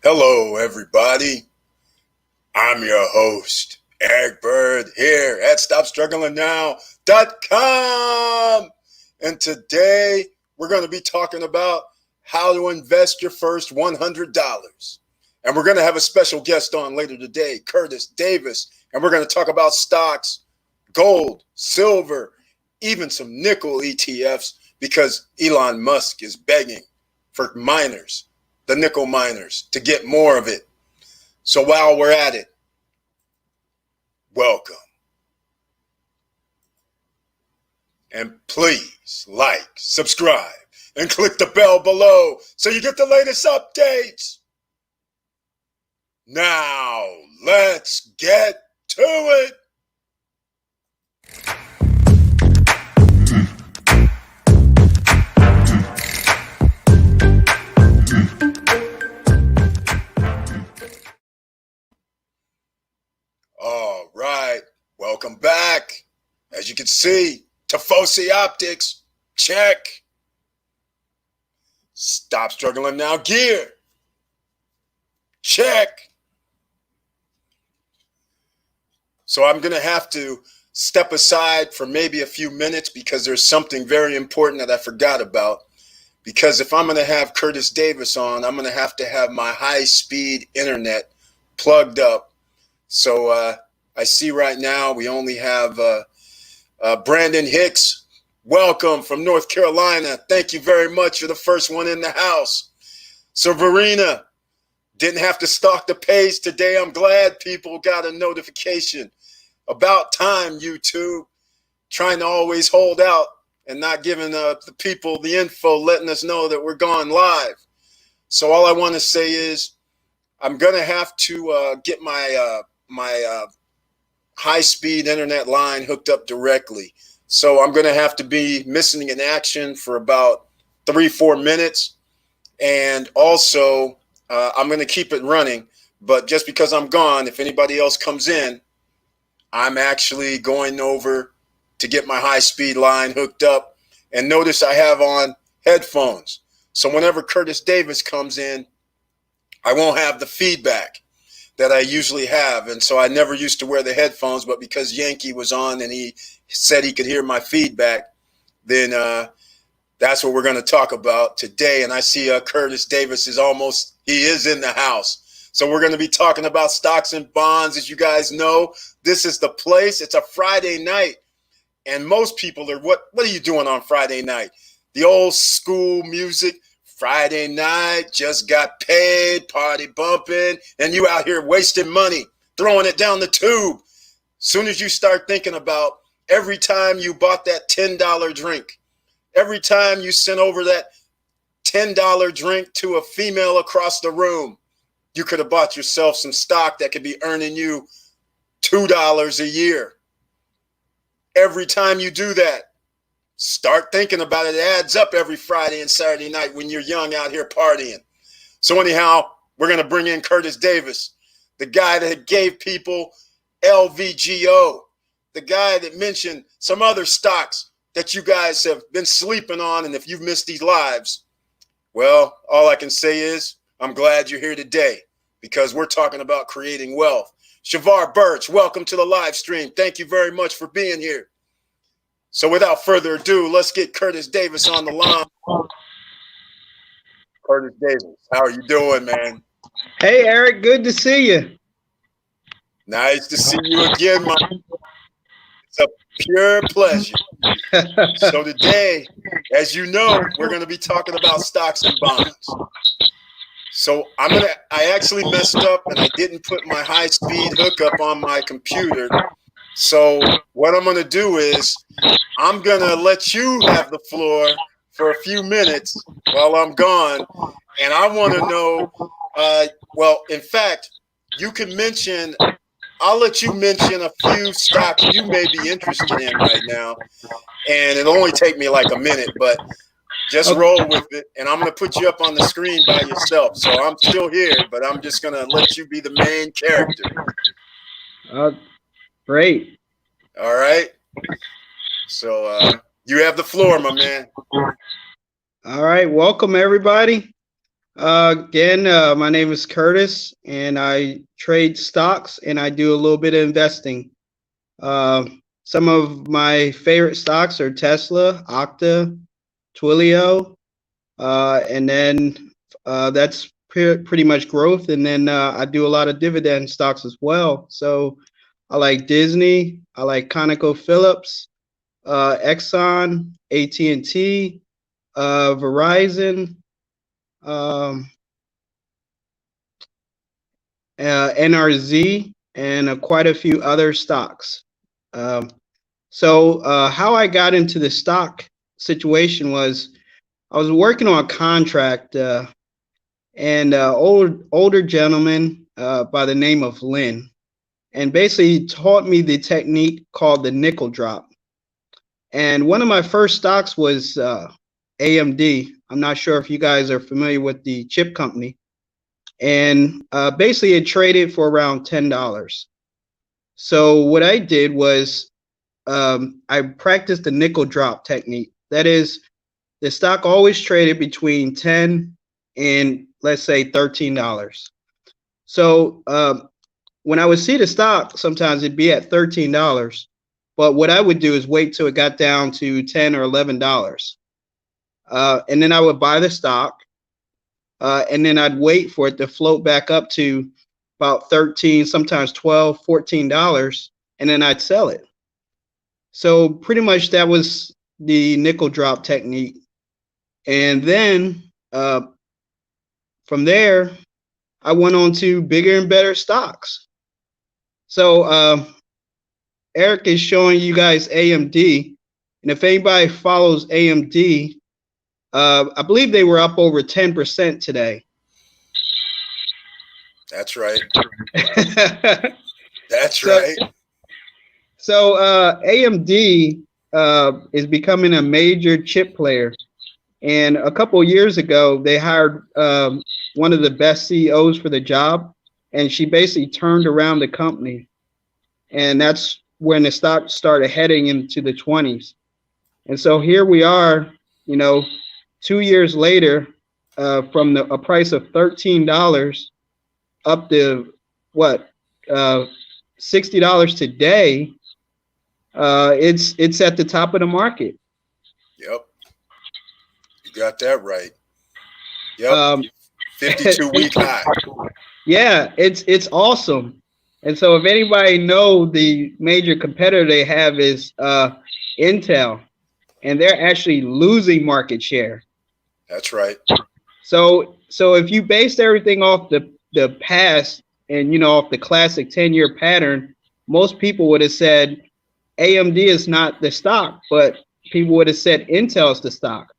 Hello, everybody. I'm your host, Eric Bird, here at StopStrugglingNow.com. And today we're going to be talking about how to invest your first $100. And we're going to have a special guest on later today, Curtis Davis. And we're going to talk about stocks, gold, silver, even some nickel ETFs, because Elon Musk is begging for miners, the nickel miners, to get more of it. So while we're at it, welcome. And please like, subscribe, and click the bell below so you get the latest updates. Now, let's get to it. All right, welcome back. As you can see, Tifosi Optics, check. Stop Struggling Now gear, check. So I'm going to have to step aside for maybe a few minutes because there's something very important that I forgot about. Because if I'm going to have Curtis Davis on, I'm going to have my high-speed internet plugged up. So I see right now we only have Brandon Hicks. Welcome from North Carolina. Thank you very much. You're the first one in the house. So Verena didn't have to stalk the page today. I'm glad people got a notification. About time, YouTube. Trying to always hold out and not giving the people the info, letting us know that we're going live. So all I want to say is I'm going to have to get my high-speed internet line hooked up directly. So I'm going to have to be missing in action for about 3-4 minutes. And also, I'm going to keep it running. But just because I'm gone, if anybody else comes in, I'm actually going over to get my high-speed line hooked up. And notice I have on headphones. So whenever Curtis Davis comes in, I won't have the feedback that I usually have. And so I never used to wear the headphones, but because Yankee was on and he said he could hear my feedback, then that's what we're going to talk about today. And I see Curtis Davis he is in the house. So we're going to be talking about stocks and bonds. As you guys know, this is the place. It's a Friday night. And most people are, what are you doing on Friday night? The old school music. Friday night, just got paid, party bumping, and you out here wasting money, throwing it down the tube. Soon as you start thinking about every time you bought that $10 drink, every time you sent over that $10 drink to a female across the room, you could have bought yourself some stock that could be earning you $2 a year. Every time you do that, start thinking about it. It adds up every Friday and Saturday night when you're young out here partying. So anyhow, we're going to bring in Curtis Davis, the guy that gave people LVGO, the guy that mentioned some other stocks that you guys have been sleeping on. And if you've missed these lives, well, all I can say is I'm glad you're here today because we're talking about creating wealth. Shavar Birch, welcome to the live stream. Thank you very much for being here. So without further ado, let's get Curtis Davis on the line. Curtis Davis, how are you doing, man? Hey, Eric, good to see you. Nice to see you again, man. It's a pure pleasure. So today, as you know, we're going to be talking about stocks and bonds. So I actually messed up and I didn't put my high-speed hookup on my computer. So what I'm going to do is I'm going to let you have the floor for a few minutes while I'm gone. And I want to know, well, in fact, you can mention, I'll let you mention a few stocks you may be interested in right now. And it'll only take me like a minute, but just roll with it. And I'm going to put you up on the screen by yourself. So I'm still here, but I'm just going to let you be the main character. Great. All right. So you have the floor, my man. All right. Welcome, everybody. My name is Curtis, and I trade stocks, and I do a little bit of investing. Some of my favorite stocks are Tesla, Okta, Twilio, and then that's pretty much growth. And then I do a lot of dividend stocks as well. So I like Disney, I like ConocoPhillips, Exxon, AT&T, Verizon, um, NRZ, and quite a few other stocks. So how I got into the stock situation was I was working on a contract, and older gentleman by the name of Lynn, and basically taught me the technique called the nickel drop. And one of my first stocks was AMD. I'm not sure if you guys are familiar with the chip company. And basically it traded for around $10. So what I did was I practiced the nickel drop technique. That is, the stock always traded between 10 and let's say $13. So when I would see the stock, sometimes it'd be at $13. But what I would do is wait till it got down to $10 or $11. And then I would buy the stock. And then I'd wait for it to float back up to about 13, sometimes 12, $14, and then I'd sell it. So pretty much that was the nickel drop technique. And then from there, I went on to bigger and better stocks. So Eric is showing you guys AMD. And if anybody follows AMD, I believe they were up over 10% today. That's right. That's right. So AMD is becoming a major chip player. And a couple of years ago, they hired one of the best CEOs for the job, and she basically turned around the company. And that's when the stock started heading into the 20s. And so here we are, 2 years later, from a price of $13 up to what, $60 today. It's at the top of the market. Yep, you got that right. Yep, 52-week high. Yeah, it's awesome. And so if anybody know, the major competitor they have is Intel, and they're actually losing market share. That's right. So if you based everything off the past and off the classic 10-year pattern, most people would have said AMD is not the stock, but people would have said Intel is the stock.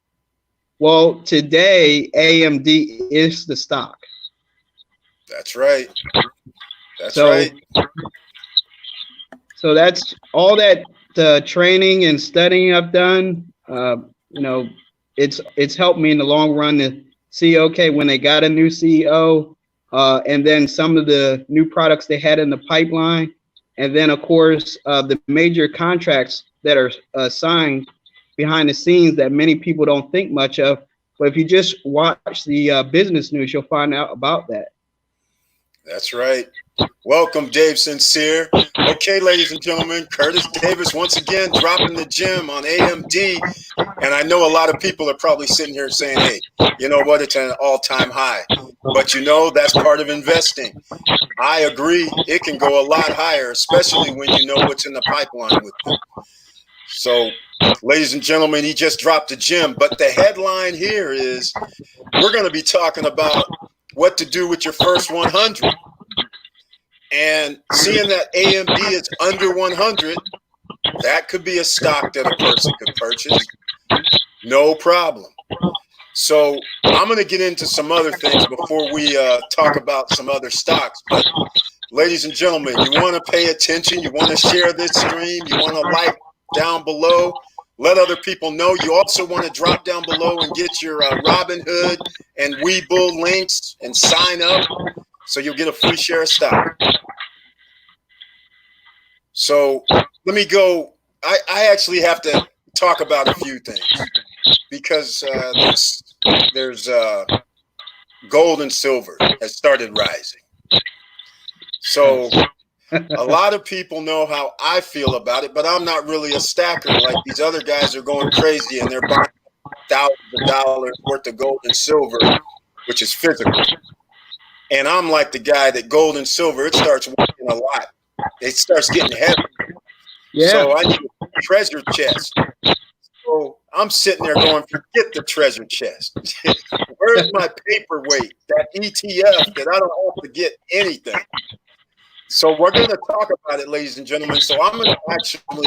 Well, today AMD is the stock. That's right. That's right. So that's all that training and studying I've done. It's helped me in the long run to see, okay, when they got a new CEO, and then some of the new products they had in the pipeline, and then of course the major contracts that are signed behind the scenes that many people don't think much of. But if you just watch the business news, you'll find out about that. That's right. Welcome, Dave Sincere. Okay, ladies and gentlemen, Curtis Davis once again dropping the gem on AMD. And I know a lot of people are probably sitting here saying, hey, you know what? It's an all-time high. But that's part of investing. I agree. It can go a lot higher, especially when you know what's in the pipeline with them. So, ladies and gentlemen, he just dropped a gem. But the headline here is we're going to be talking about what to do with your first 100. And seeing that AMD is under 100, that could be a stock that a person could purchase. No problem. So I'm going to get into some other things before we talk about some other stocks. But ladies and gentlemen, you want to pay attention. You want to share this stream. You want to like down below. Let other people know. You also want to drop down below and get your Robinhood and Webull links and sign up so you'll get a free share of stock. So let me go. I actually have to talk about a few things because there's gold and silver has started rising. So a lot of people know how I feel about it, but I'm not really a stacker like these other guys are going crazy and they're buying thousands of dollars worth of gold and silver, which is physical. And I'm like the guy that gold and silver, it starts weighing a lot. It starts getting heavy. Yeah. So I need a treasure chest. So I'm sitting there going, forget the treasure chest. Where's my paperweight, that ETF that I don't have to get anything? So we're going to talk about it, ladies and gentlemen. So I'm going to actually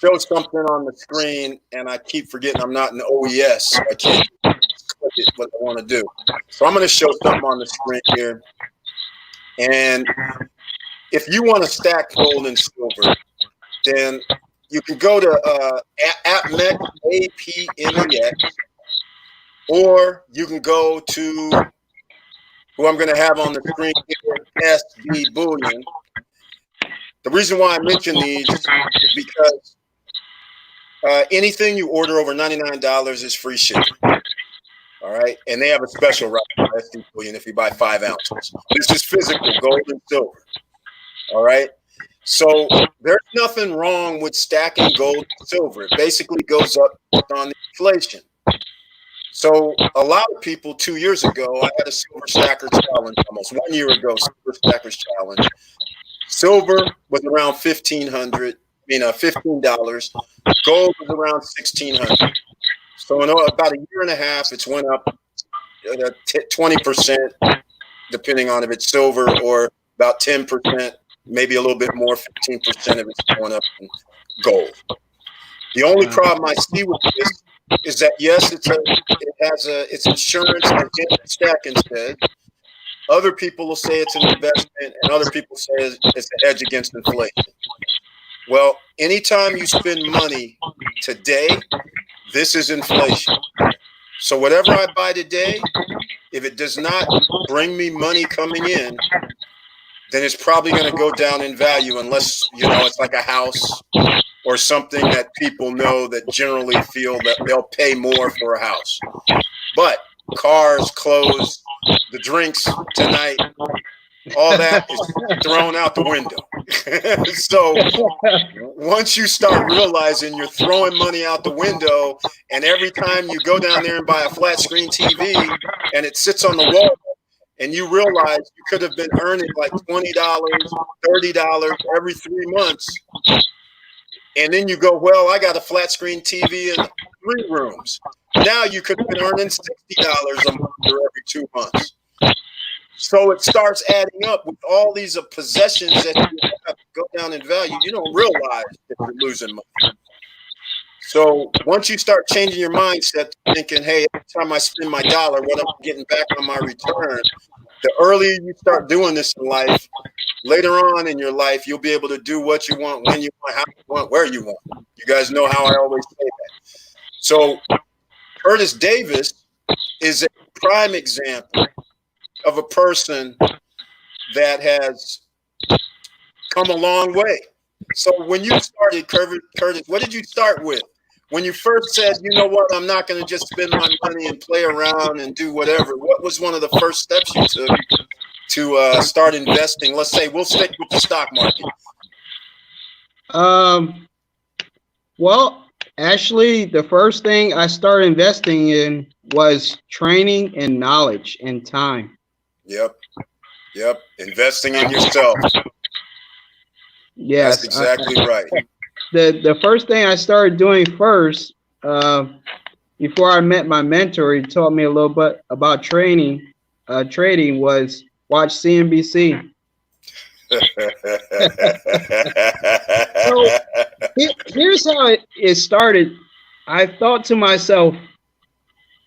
show something on the screen, and I keep forgetting I'm not an OES. So I can't click it what I want to do. So I'm going to show something on the screen here. And if you want to stack gold and silver, then you can go to APMEX, APMEX, or you can go to who I'm going to have on the screen here, SB Bullion. The reason why I mention these is because anything you order over $99 is free shipping. All right, and they have a special right for SB Bullion if you buy 5 ounces. This is physical gold and silver. All right. So there's nothing wrong with stacking gold and silver. It basically goes up on inflation. So a lot of people 2 years ago, I had a silver stacker challenge almost 1 year ago, silver stackers challenge. Silver was around $15. Gold was around $1,600. So in about a year and a half, it's went up 20%, depending on if it's silver, or about 10%. Maybe a little bit more, 15% of it's going up in gold. The only problem I see with this is that, yes, it's insurance against stack instead. Other people will say it's an investment, and other people say it's a hedge against inflation. Well, anytime you spend money today, this is inflation. So whatever I buy today, if it does not bring me money coming in, then it's probably going to go down in value unless, it's like a house or something that people know that generally feel that they'll pay more for a house. But cars, clothes, the drinks tonight, all that is thrown out the window. So once you start realizing you're throwing money out the window, and every time you go down there and buy a flat screen TV and it sits on the wall, and you realize you could have been earning like $20, $30 every 3 months. And then you go, well, I got a flat screen TV in 3 rooms. Now you could have been earning $60 a month or every 2 months. So it starts adding up with all these possessions that you have to go down in value. You don't realize that you're losing money. So once you start changing your mindset, thinking, hey, every time I spend my dollar, what am I getting back on my return? The earlier you start doing this in life, later on in your life, you'll be able to do what you want, when you want, how you want, where you want. You guys know how I always say that. So Curtis Davis is a prime example of a person that has come a long way. So when you started, Curtis, what did you start with? When you first said, you know what, I'm not going to just spend my money and play around and do whatever, what was one of the first steps you took to start investing? Let's say we'll stick with the stock market. Well, actually, the first thing I started investing in was training and knowledge and time. Yep. Investing in yourself. Yes, that's exactly right. The first thing I started doing first, before I met my mentor, he taught me a little bit about trading, was watch CNBC. So here's how it started. I thought to myself,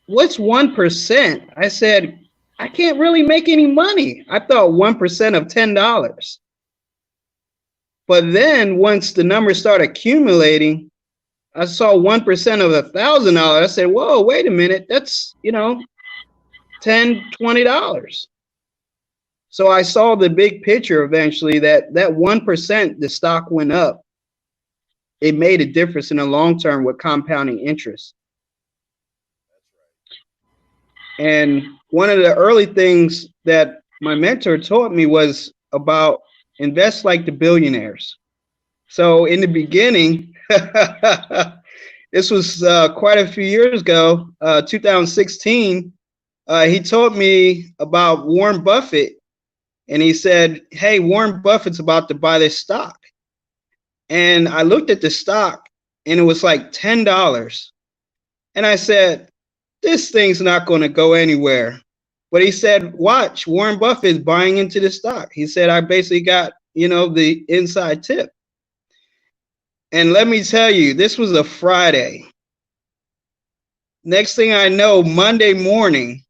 what's 1%? I said, I can't really make any money. I thought 1% of $10. But then once the numbers started accumulating, I saw 1% of $1,000. I said, whoa, wait a minute. That's, $10, $20. So I saw the big picture eventually that 1%, the stock went up. It made a difference in the long term with compounding interest. And one of the early things that my mentor taught me was about invest like the billionaires. So in the beginning, this was quite a few years ago, 2016, he told me about Warren Buffett, and he said, hey, Warren Buffett's about to buy this stock. And I looked at the stock and it was like $10. And I said, this thing's not going to go anywhere. But he said, watch, Warren Buffett is buying into the stock. He said, I basically got, the inside tip. And let me tell you, this was a Friday. Next thing I know, Monday morning,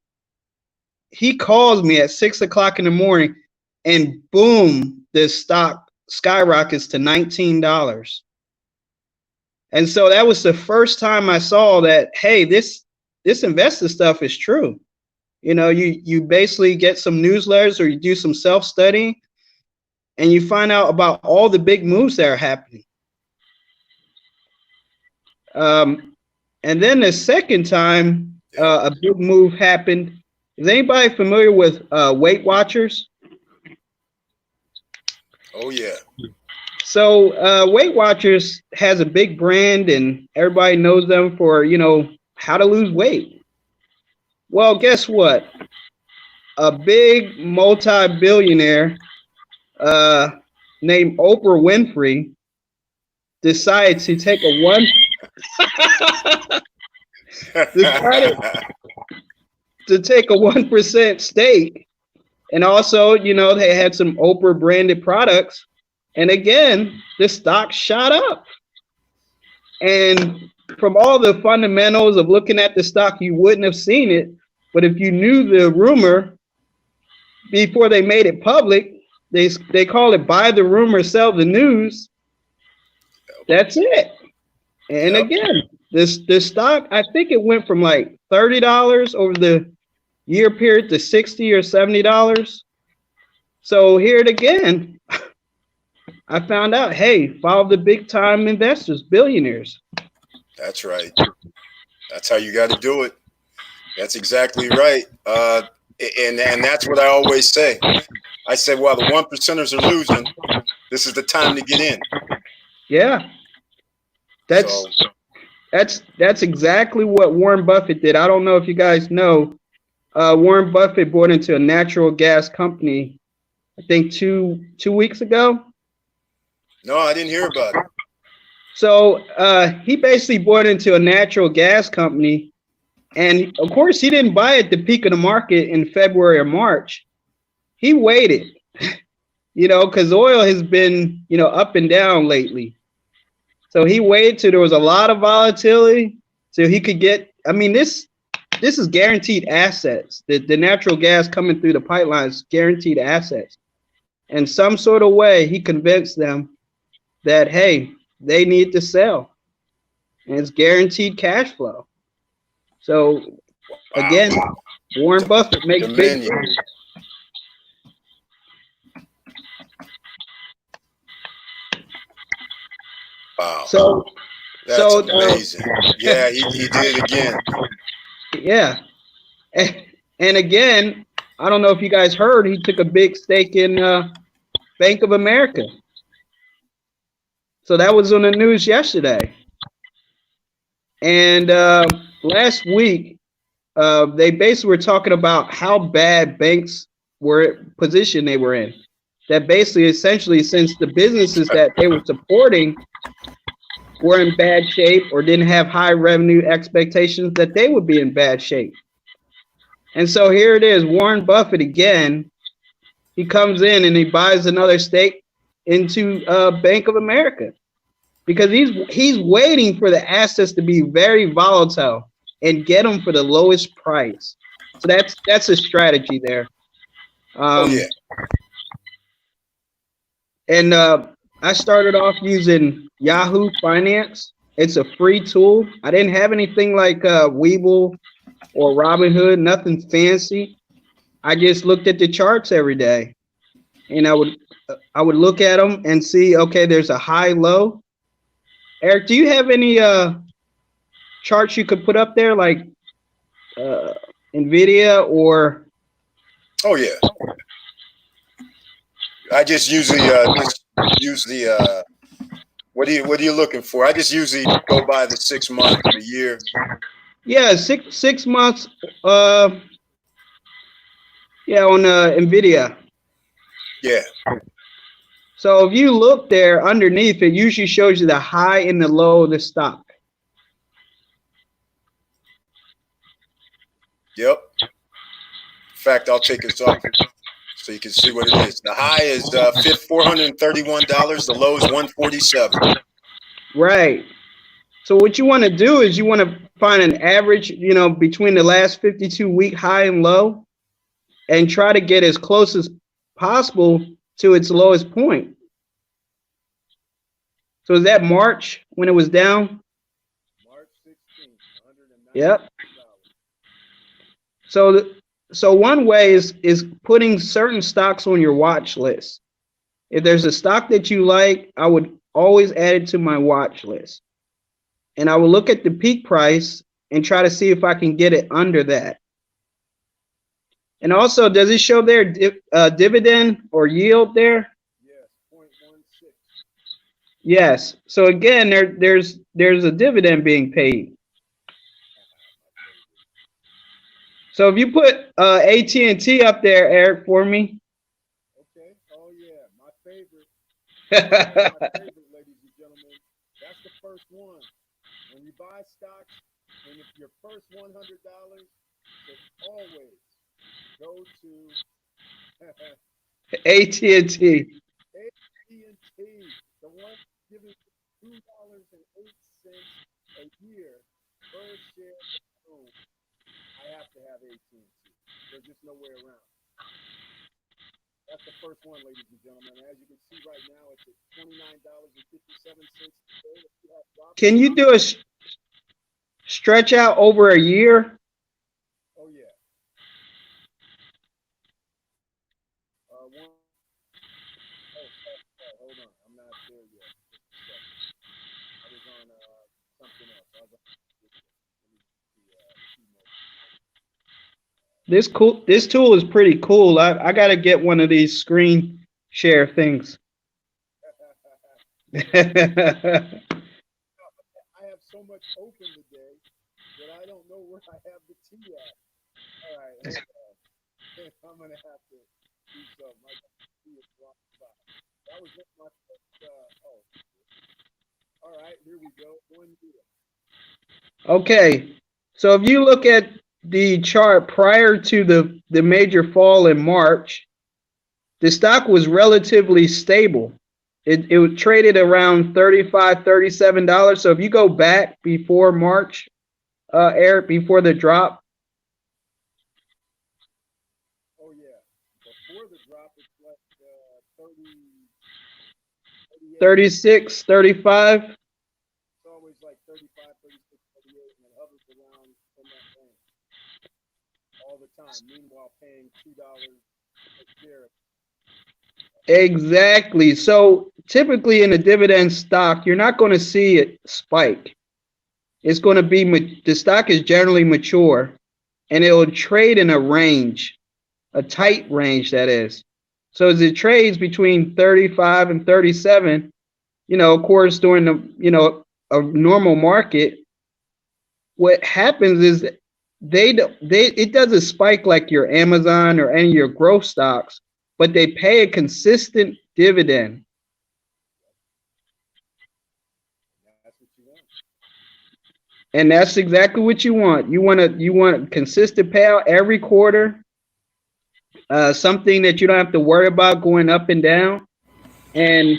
he calls me at 6 o'clock in the morning, and boom, this stock skyrockets to $19. And so that was the first time I saw that, hey, this investor stuff is true. You basically get some newsletters or you do some self-study and you find out about all the big moves that are happening. And then the second time a big move happened, is anybody familiar with Weight Watchers? Oh, yeah. So Weight Watchers has a big brand and everybody knows them for, how to lose weight. Well, guess what? A big multi-billionaire named Oprah Winfrey decided to take a 1% stake. And also, they had some Oprah branded products. And again, the stock shot up. And from all the fundamentals of looking at the stock, you wouldn't have seen it. But if you knew the rumor before they made it public, they call it buy the rumor, sell the news. That's it. And again, this stock, I think it went from like $30 over the year period to $60 or $70. So here it again. I found out, hey, follow the big time investors, billionaires. That's right. That's how you got to do it. That's exactly right. And that's what I always say. I say, while the 1%ers are losing, this is the time to get in. Yeah. That's exactly what Warren Buffett did. I don't know if you guys know, Warren Buffett bought into a natural gas company, I think two weeks ago. No, I didn't hear about it. So he basically bought into a natural gas company. And of course, he didn't buy at the peak of the market in February or March. He waited, because oil has been, up and down lately. So he waited till there was a lot of volatility so he could get, this is guaranteed assets. The natural gas coming through the pipelines, guaranteed assets. In some sort of way, he convinced them that, hey, they need to sell. And it's guaranteed cash flow. So, again, Warren Buffett makes big moves. Wow. So that's amazing. Yeah, he did it again. Yeah. And again, I don't know if you guys heard, he took a big stake in Bank of America. So that was on the news yesterday. And last week, they basically were talking about how bad banks were positioned they were in. That basically, essentially, since the businesses that they were supporting were in bad shape or didn't have high revenue expectations, that they would be in bad shape. And so here it is, Warren Buffett again, he comes in and he buys another stake into Bank of America. Because he's waiting for the assets to be very volatile and get them for the lowest price. So that's a strategy there. And I started off using Yahoo Finance. It's a free tool. I didn't have anything like Webull or Robinhood, nothing fancy. I just looked at the charts every day, and I would look at them and see, okay, there's a high low. Eric, do you have any charts you could put up there? Like, NVIDIA or? Oh yeah. I just usually just use the what are you looking for? I just usually go by the 6 month, the year. Yeah, 6 months. Yeah, on NVIDIA. Yeah. So if you look there underneath, it usually shows you the high and the low of the stock. Yep. In fact, I'll take this off so you can see what it is. The high is $431. The low is 147. Right. So what you want to do is you want to find an average, between the last 52-week high and low, and try to get as close as possible to its lowest point. So is that March when it was down? March 16th, $190. Yep. So one way is putting certain stocks on your watch list. If there's a stock that you like, I would always add it to my watch list. And I will look at the peak price and try to see if I can get it under that. And also, does it show there dividend or yield there? Yes, 0.16. Yes. So again, there's a dividend being paid. So if you put AT&T up there, Eric, for me. Okay. Oh yeah, my favorite. My favorite, ladies and gentlemen. That's the first one. When you buy stocks, and if your first $100 is always go to AT&T. AT&T, the one giving $2.08 a year per share. I have to have AT&T. There's just no way around. That's the first one, ladies and gentlemen. As you can see right now, it's at $29.57 today. Can you do a stretch out over a year? Oh yeah. Hold on. I'm not there yet. I was on something else. I was on This tool is pretty cool. I gotta get one of these screen share things. I have so much open today that I don't know where I have the tea at. All right, I'm gonna have to do something. I got the tea at the wrong spot. That was just my first. All right, here we go. 1 year. Okay, so if you look at the chart prior to the major fall in March, the stock was relatively stable. It traded around $35, $37. So if you go back before March, Eric, before the drop. Oh yeah, before the drop, it's like 30, 36, 35. It's always like 35, 36, 38, and it hovers around in that range all the time. Meanwhile, paying $2 a share. Exactly. So typically in a dividend stock, you're not going to see it spike. It's going to be, the stock is generally mature, and it will trade in a range, a tight range, that is. So as it trades between 35 and 37, of course, during the, a normal market, what happens is it doesn't spike like your Amazon or any of your growth stocks, but they pay a consistent dividend. And that's exactly what you want. You want a consistent payout every quarter, something that you don't have to worry about going up and down. And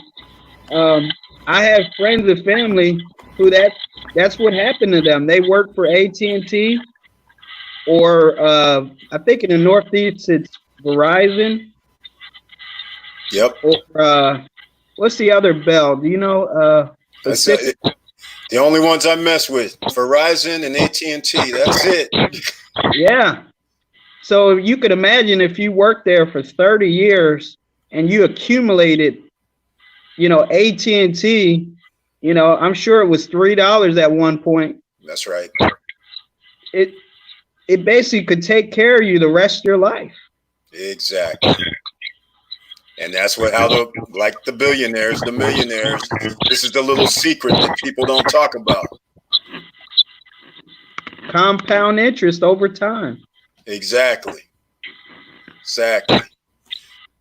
I have friends and family who that's what happened to them. They work for AT&T, or I think in the Northeast it's Verizon. Yep. Or what's the other bell? Do you know? That's it. The only ones I mess with, Verizon and AT&T. That's it. Yeah. So you could imagine if you worked there for 30 years and you accumulated, AT&T, I'm sure it was $3 at one point. That's right. it basically could take care of you the rest of your life. Exactly. And that's how the billionaires, the millionaires, this is the little secret that people don't talk about. Compound interest over time. Exactly.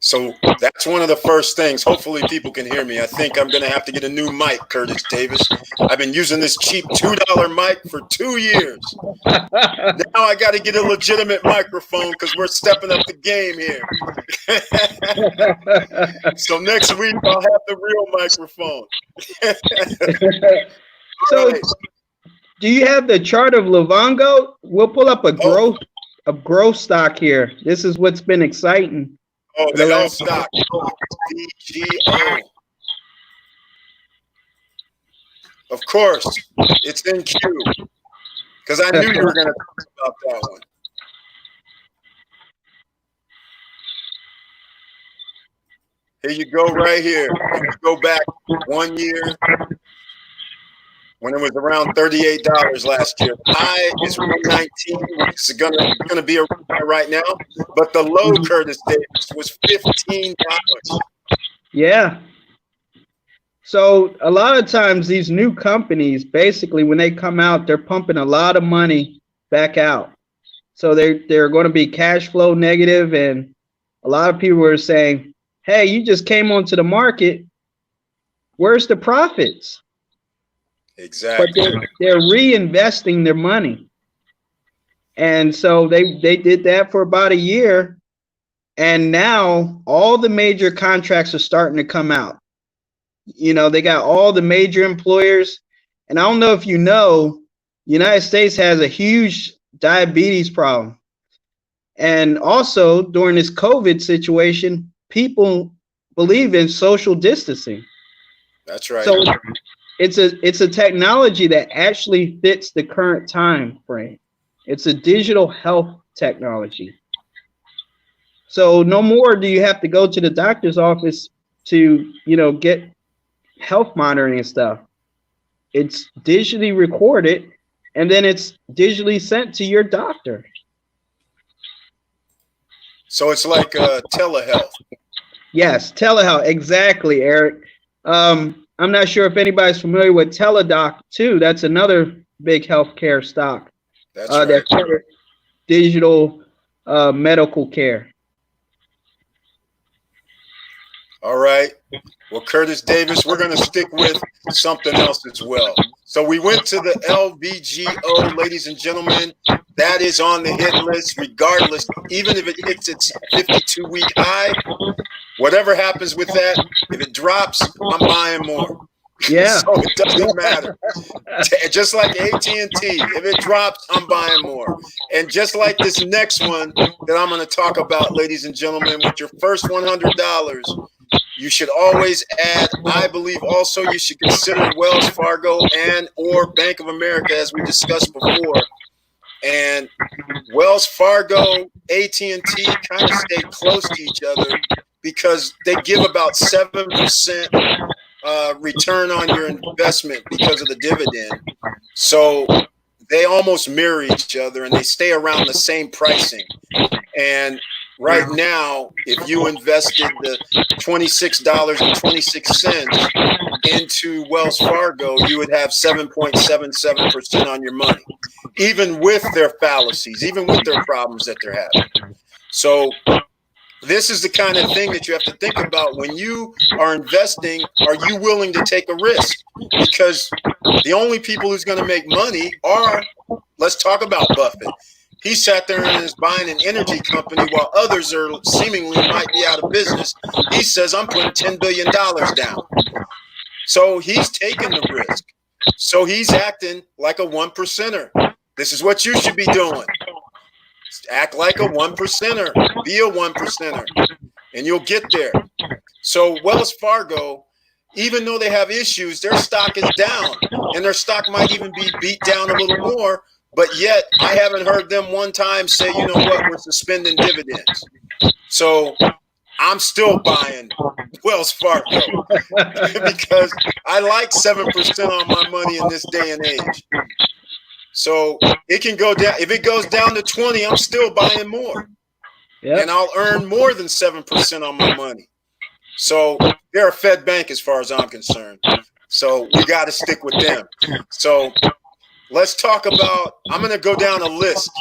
So that's one of the first things. Hopefully people can hear me. I think I'm going to have to get a new mic, Curtis Davis. I've been using this cheap $2 mic for 2 years. Now I got to get a legitimate microphone because we're stepping up the game here. So next week I'll have the real microphone. So right. Do you have the chart of LVGO? We'll pull up a growth stock here. This is what's been exciting. Oh, the health stock, LVGO. Of course, it's in queue because I knew you were going to talk about that one. Here you go, right here. You go back 1 year when it was around $38 last year. High is 119, which is gonna be a right now. But the low, Curtis Davis, was $15. Yeah. So a lot of times these new companies, basically when they come out, they're pumping a lot of money back out. So they're going to be cash flow negative, and a lot of people are saying, hey, you just came onto the market. Where's the profits? Exactly. But they're reinvesting their money. And so they did that for about a year. And now all the major contracts are starting to come out. You know, they got all the major employers. And I don't know if you know, the United States has a huge diabetes problem. And also during this COVID situation, people believe in social distancing. That's right. So it's a technology that actually fits the current time frame. It's a digital health technology. So no more do you have to go to the doctor's office to, you know, get health monitoring and stuff. It's digitally recorded and then it's digitally sent to your doctor. So it's like telehealth. Yes, telehealth. Exactly, Eric. I'm not sure if anybody's familiar with Teledoc too. That's another big healthcare stock. That's right. That's digital medical care. All right. Well, Curtis Davis, we're going to stick with something else as well. So we went to the LVGO, ladies and gentlemen. That is on the hit list, regardless, even if it hits its 52-week high. Whatever happens with that, if it drops, I'm buying more. Yeah. So it doesn't matter. Just like AT&T, if it drops, I'm buying more. And just like this next one that I'm going to talk about, ladies and gentlemen, with your first $100, you should always add, I believe also you should consider Wells Fargo and or Bank of America, as we discussed before. And Wells Fargo, AT&T kind of stay close to each other because they give about 7% return on your investment because of the dividend. So they almost mirror each other and they stay around the same pricing. And right now, if you invested the $26.26 into Wells Fargo, you would have 7.77% on your money, even with their fallacies, even with their problems that they're having. So this is the kind of thing that you have to think about when you are investing. Are you willing to take a risk? Because the only people who's going to make money are, let's talk about Buffett. He sat there and is buying an energy company while others are seemingly might be out of business. He says, I'm putting $10 billion down. So he's taking the risk. So he's acting like a 1%er. This is what you should be doing. Act like a 1%er. Be a 1%er. And you'll get there. So Wells Fargo, even though they have issues, their stock is down. And their stock might even be beat down a little more. But yet, I haven't heard them one time say, you know what, we're suspending dividends. So I'm still buying Wells Fargo because I like 7% on my money in this day and age. So it can go down. If it goes down to 20, I'm still buying more. Yep. And I'll earn more than 7% on my money. So they're a Fed bank as far as I'm concerned. So we got to stick with them. So let's talk about, I'm going to go down a list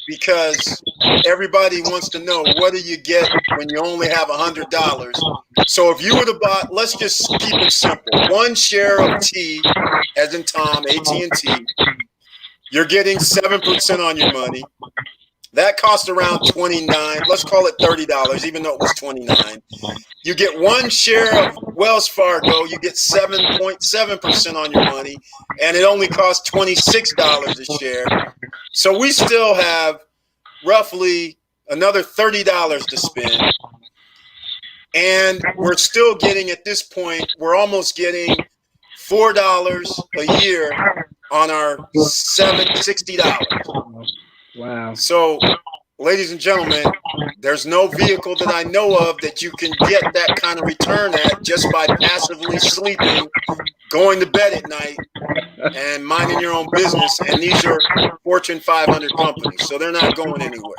because everybody wants to know, what do you get when you only have $100? So if you would have bought, let's just keep it simple. One share of T, as in Tom, AT&T, you're getting 7% on your money. That cost around $29. Let's call it $30, even though it was $29. You get one share of Wells Fargo, you get 7.7% on your money, and it only costs $26 a share. So we still have roughly another $30 to spend. And we're still getting, at this point, we're almost getting $4 a year on our $60. Wow. So, ladies and gentlemen, there's no vehicle that I know of that you can get that kind of return at just by passively sleeping, going to bed at night, and minding your own business. And these are Fortune 500 companies, so they're not going anywhere.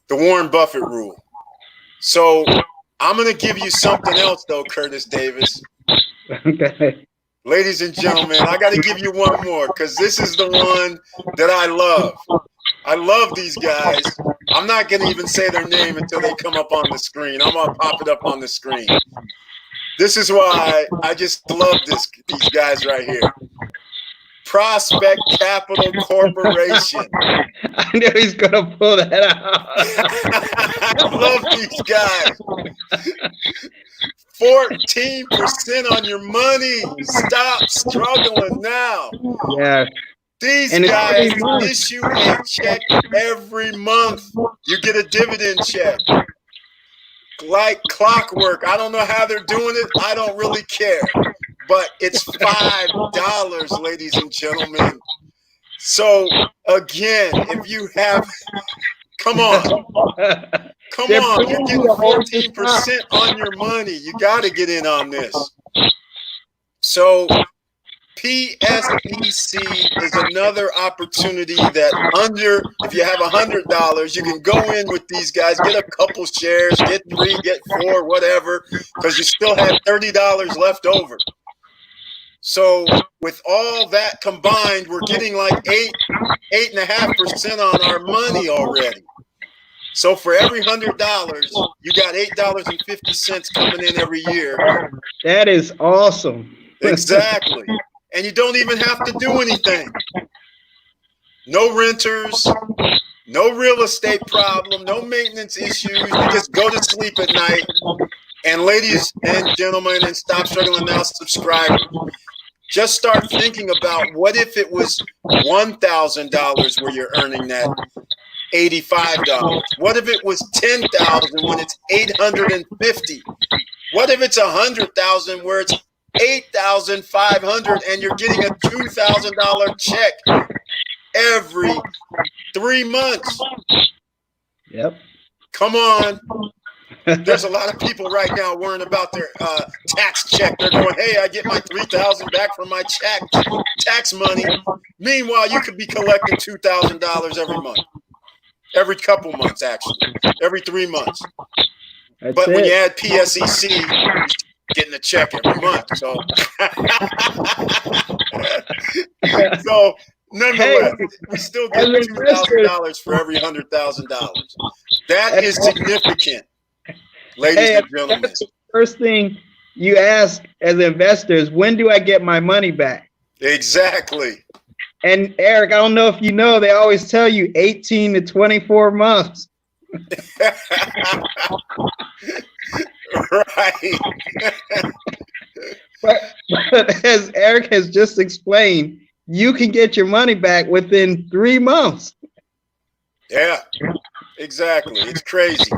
The Warren Buffett rule. So I'm going to give you something else, though, Curtis Davis. Okay. Ladies and gentlemen, I got to give you one more because this is the one that I love. I love these guys. I'm not going to even say their name until they come up on the screen. I'm going to pop it up on the screen. This is why I just love these guys right here. Prospect Capital Corporation. I knew he's going to pull that out. I love these guys. 14% on your money. Stop struggling now. Yeah. These guys issue a check every month. You get a dividend check. Like clockwork. I don't know how they're doing it. I don't really care. But it's $5, ladies and gentlemen. So, again, if you have, come on. Come on, you're getting 14% on your money. You got to get in on this. So PSEC is another opportunity that if you have $100, you can go in with these guys, get a couple shares, get 3, get 4, whatever, because you still have $30 left over. So with all that combined, we're getting like 8.5% on our money already. So for every $100, you got $8.50 coming in every year. That is awesome. Exactly. And you don't even have to do anything. No renters, no real estate problem, no maintenance issues. You just go to sleep at night. And ladies and gentlemen, and stop struggling now, subscribers, just start thinking about what if it was $1,000 where you're earning that $85? What if it was $10,000 when it's $850? What if it's $100,000 where it's $8,500 and you're getting a $2,000 check every 3 months? Yep. Come on. There's a lot of people right now worrying about their tax check. They're going, hey, I get my $3,000 back from my tax money. Meanwhile, you could be collecting $2,000 every month. Every couple months, actually. Every 3 months. But when you add PSEC, you're getting a check every month. So, nonetheless, we still get $2,000 for every $100,000. That is significant, ladies and gentlemen. That's the first thing you ask as investors, when do I get my money back? Exactly. And Eric, I don't know if you know, they always tell you 18 to 24 months. Right. But as Eric has just explained, you can get your money back within 3 months. Yeah, exactly. It's crazy.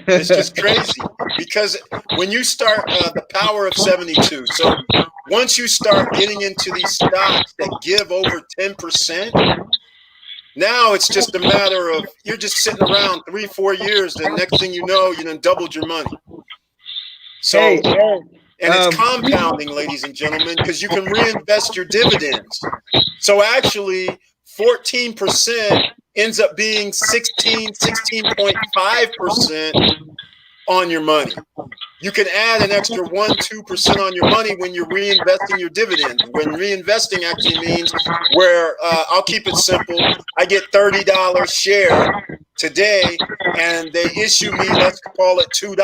It's just crazy because when you start the power of 72, so once you start getting into these stocks that give over 10%, now it's just a matter of you're just sitting around 3-4 years. The next thing you know, you done doubled your money. So, hey, Eric, And it's compounding, ladies and gentlemen, because you can reinvest your dividends. So actually, 14% ends up being 16.5% on your money. You can add an extra 1-2% on your money when you're reinvesting your dividends. When reinvesting actually means where I'll keep it simple. I get $30 share today, and they issue me, let's call it $2.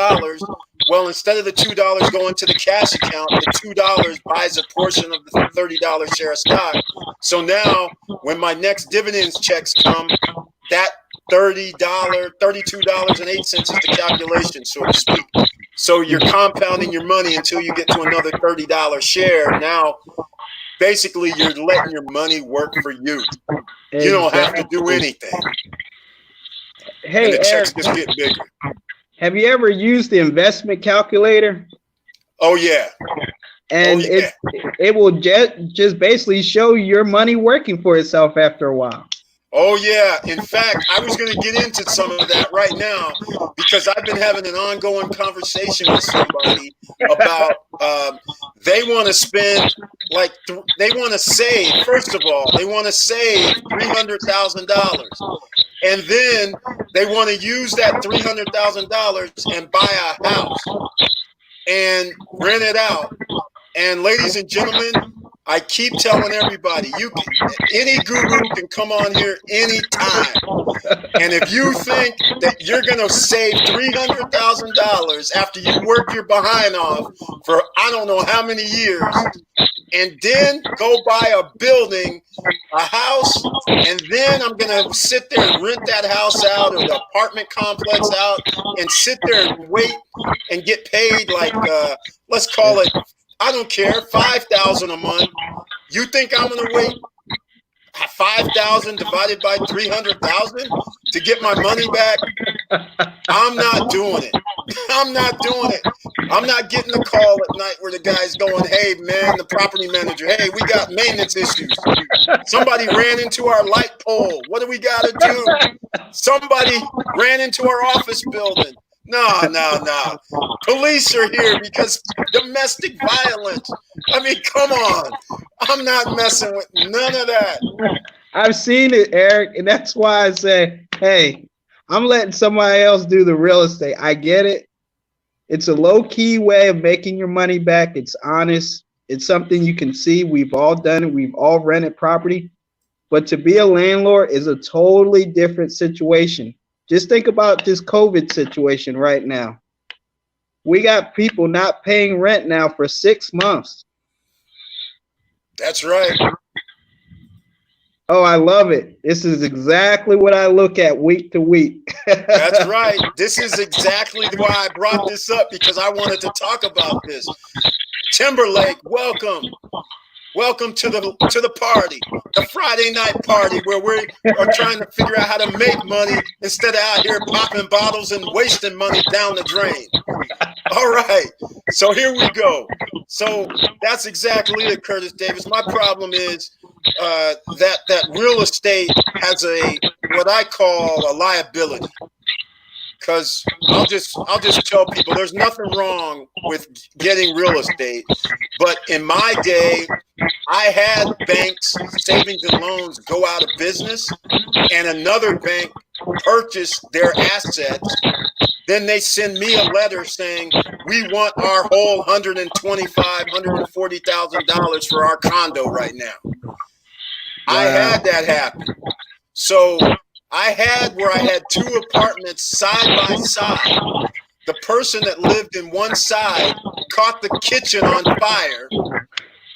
Well, instead of the $2 going to the cash account, the $2 buys a portion of the $30 share of stock. So now, when my next dividends checks come, that $32.08 is the calculation, so to speak. So you're compounding your money until you get to another $30 share. Now, basically, you're letting your money work for you. You don't have to do anything. Hey, and the checks Eric, just get bigger. Have you ever used the investment calculator? Oh, yeah. And it will just basically show your money working for itself after a while. Oh, yeah. In fact, I was going to get into some of that right now because I've been having an ongoing conversation with somebody about they want to spend they want to save. First of all, they want to save $300,000. And then they want to use that $300,000 and buy a house and rent it out. And ladies and gentlemen, I keep telling everybody, any guru can come on here anytime. And if you think that you're going to save $300,000 after you work your behind off for I don't know how many years, and then go buy a building, a house, and then I'm going to sit there and rent that house out or the apartment complex out and sit there and wait and get paid like, let's call it, I don't care, $5,000 a month. You think I'm going to wait 5,000 divided by 300,000 to get my money back? I'm not doing it. I'm not doing it. I'm not getting a call at night where the guy's going, hey, man, the property manager, hey, we got maintenance issues. Somebody ran into our light pole. What do we got to do? Somebody ran into our office building. No. Police are here because domestic violence. I mean, come on. I'm not messing with none of that. I've seen it, Eric, and that's why I say, hey, I'm letting somebody else do the real estate. I get it. It's a low-key way of making your money back. It's honest. It's something you can see. We've all done it. We've all rented property. But to be a landlord is a totally different situation. Just think about this COVID situation right now. We got people not paying rent now for 6 months. That's right. Oh, I love it. This is exactly what I look at week to week. That's right. This is exactly why I brought this up, because I wanted to talk about this. Timberlake, welcome. Welcome to the party, the Friday night party where we are trying to figure out how to make money instead of out here popping bottles and wasting money down the drain. All right, so here we go. So that's exactly it, Curtis Davis. My problem is that real estate has what I call a liability. Because I'll just tell people there's nothing wrong with getting real estate. But in my day, I had banks, savings and loans go out of business, and another bank purchased their assets. Then they send me a letter saying, we want our whole $125,000, $140,000 for our condo right now. Wow. I had that happen. So I had where I had 2 apartments side by side. The person that lived in one side caught the kitchen on fire.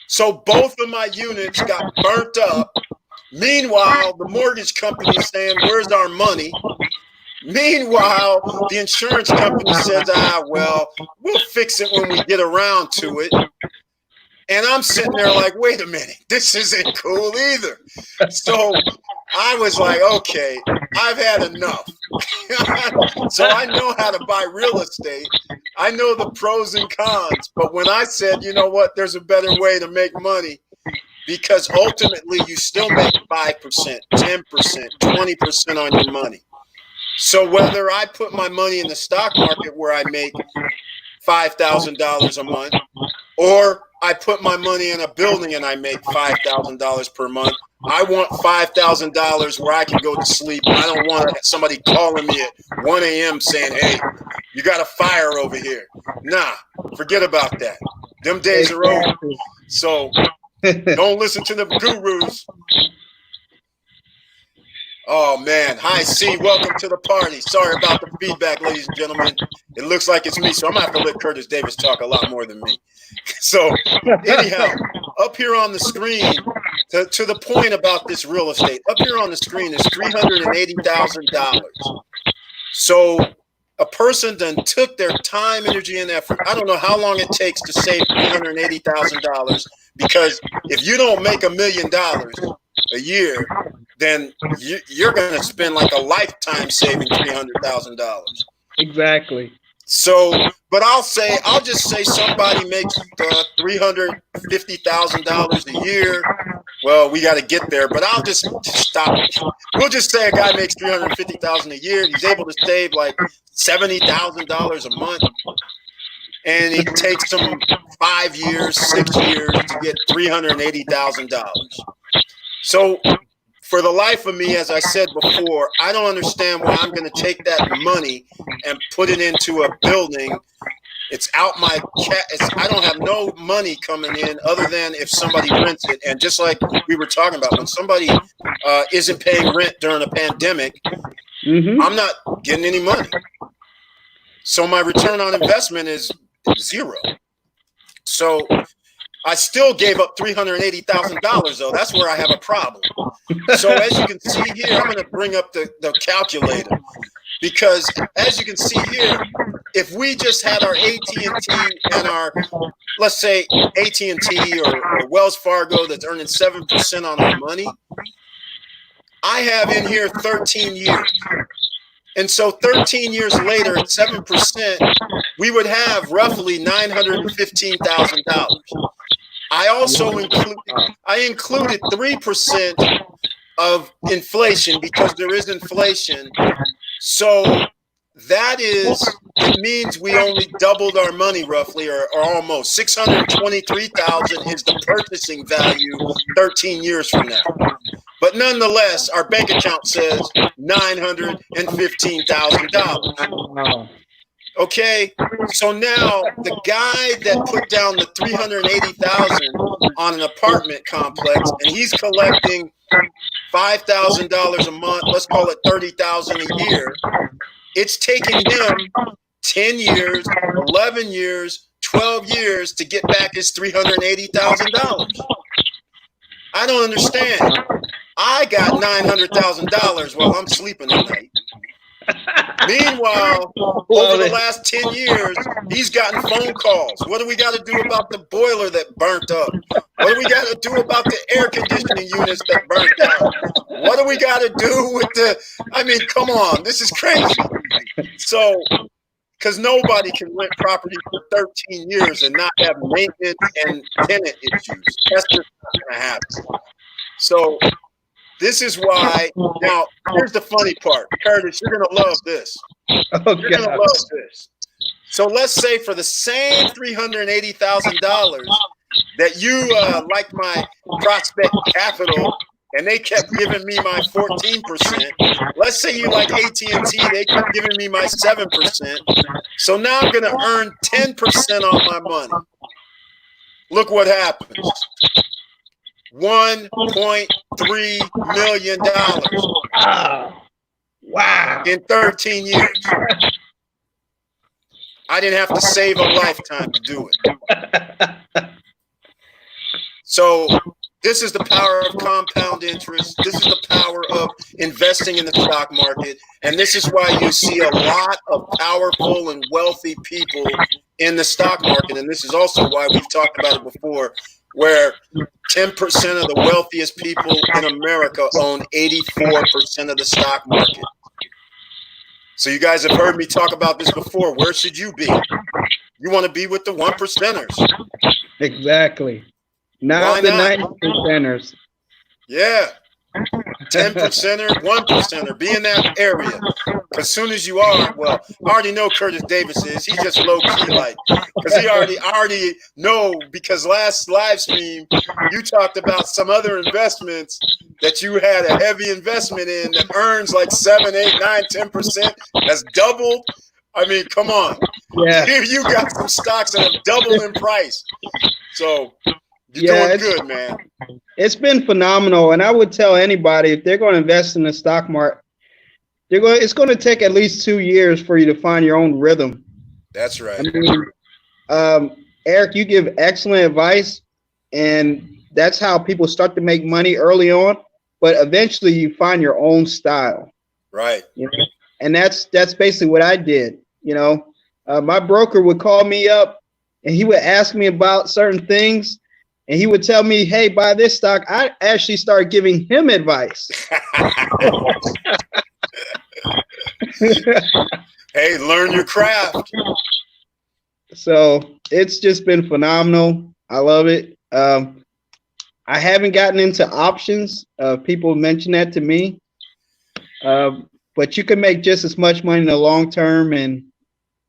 So both of my units got burnt up. Meanwhile, the mortgage company is saying, where's our money? Meanwhile, the insurance company says, well, we'll fix it when we get around to it. And I'm sitting there like, wait a minute, this isn't cool either. So I was like, okay, I've had enough. So I know how to buy real estate. I know the pros and cons. But when I said, you know what, there's a better way to make money, because ultimately you still make 5%, 10%, 20% on your money. So whether I put my money in the stock market where I make $5,000 a month, or I put my money in a building and I make $5,000 per month. I want $5,000 where I can go to sleep. I don't want somebody calling me at 1 a.m. saying, hey, you got a fire over here. Nah, forget about that. Them days are over. So don't listen to the gurus. Oh, man. Hi, C. Welcome to the party. Sorry about the feedback, ladies and gentlemen. It looks like it's me, so I'm going to have to let Curtis Davis talk a lot more than me. So anyhow, up here on the screen, to the point about this real estate, up here on the screen is $380,000. So a person then took their time, energy, and effort. I don't know how long it takes to save $380,000, because if you don't make $1 million a year, then you're going to spend like a lifetime saving $300,000. Exactly. So, but I'll just say somebody makes $350,000 a year. Well, we got to get there, but I'll just stop. We'll just say a guy makes $350,000 a year. He's able to save like $70,000 a month, and it takes him 5 years, 6 years to get $380,000. So, for the life of me, as I said before, I don't understand why I'm going to take that money and put it into a building. It's out my I don't have no money coming in other than if somebody rents it. And just like we were talking about, when somebody isn't paying rent during a pandemic, I'm not getting any money. So my return on investment is zero. So I still gave up $380,000 though. That's where I have a problem. So as you can see here, I'm going to bring up the calculator, because as you can see here, if we just had our AT&T and our, let's say AT&T or Wells Fargo that's earning 7% on our money, I have in here 13 years. And so 13 years later at 7%, we would have roughly $915,000. I also included 3% of inflation because there is inflation. So it means we only doubled our money roughly, or almost. 623,000 is the purchasing value 13 years from now. But nonetheless, our bank account says $915,000. Okay, so now the guy that put down the $380,000 on an apartment complex, and he's collecting $5,000 a month, let's call it $30,000 a year. It's taking him 10 years, 11 years, 12 years to get back his $380,000. I don't understand. I got $900,000 while I'm sleeping at night. Meanwhile, over the last 10 years, he's gotten phone calls. What do we got to do about the boiler that burnt up? What do we got to do about the air conditioning units that burnt out? What do we got to do with come on, this is crazy. So, because nobody can rent property for 13 years and not have maintenance and tenant issues. That's just not going to happen. So, this is why, now, here's the funny part. Curtis, you're going to love this. You're going to love this. So let's say for the same $380,000 that you like my Prospect Capital, and they kept giving me my 14%. Let's say you like AT&T, they kept giving me my 7%. So now I'm going to earn 10% on my money. Look what happens. $1.3 million. Wow. In 13 years. I didn't have to save a lifetime to do it. So this is the power of compound interest. This is the power of investing in the stock market. And this is why you see a lot of powerful and wealthy people in the stock market. And this is also why we've talked about it before, where 10% of the wealthiest people in America own 84% of the stock market. So you guys have heard me talk about this before. Where should you be? You want to be with the 1%ers. Exactly. Not the 90%ers. Yeah. 10 percenter, 1 percenter, be in that area. As soon as you are, well, I already know Curtis Davis is. He's just low key, like, because I already know, because last live stream you talked about some other investments that you had a heavy investment in that earns like 7, 8, 9, 10%, has doubled. I mean, come on. Yeah. You got some stocks that have doubled in price. So you're doing good, man. It's been phenomenal. And I would tell anybody, if they're going to invest in the stock market, it's going to take at least 2 years for you to find your own rhythm. That's right. I mean, Eric, you give excellent advice, and that's how people start to make money early on. But eventually, you find your own style. Right. You know? And that's basically what I did. You know, my broker would call me up, and he would ask me about certain things, and he would tell me, "Hey, buy this stock." I actually started giving him advice. Hey, learn your craft. So it's just been phenomenal. I love it. I haven't gotten into options. People mention that to me. But you can make just as much money in the long term and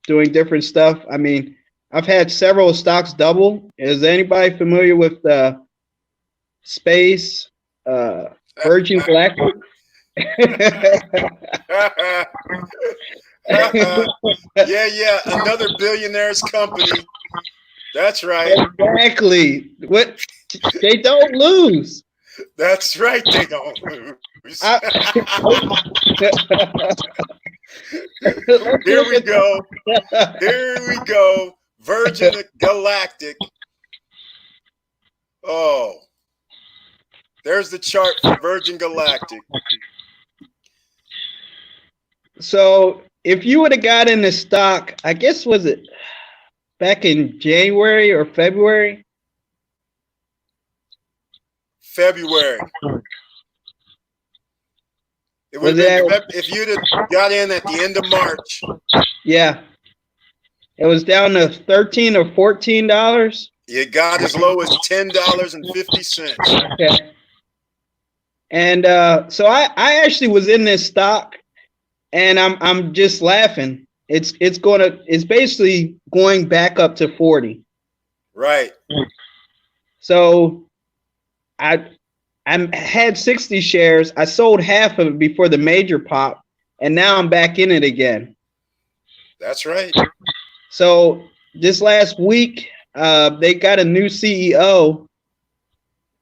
doing different stuff. I mean, I've had several stocks double. Is anybody familiar with Space, Virgin Galactic? Yeah, another billionaires company. That's right. Exactly. What they don't lose. That's right. They don't lose. Here we go. Here we go. Virgin Galactic. Oh, there's the chart for Virgin Galactic. So if you would have got in the stock, I guess, was it back in January or February? February. It would have been, if you'd have got in at the end of March. Yeah. It was down to $13 or $14. It got as low as $10.50. Okay. And so I actually was in this stock, and I'm just laughing. It's basically going back up to 40. Right. So I had 60 shares. I sold half of it before the major pop, and now I'm back in it again. That's right. So this last week, they got a new CEO,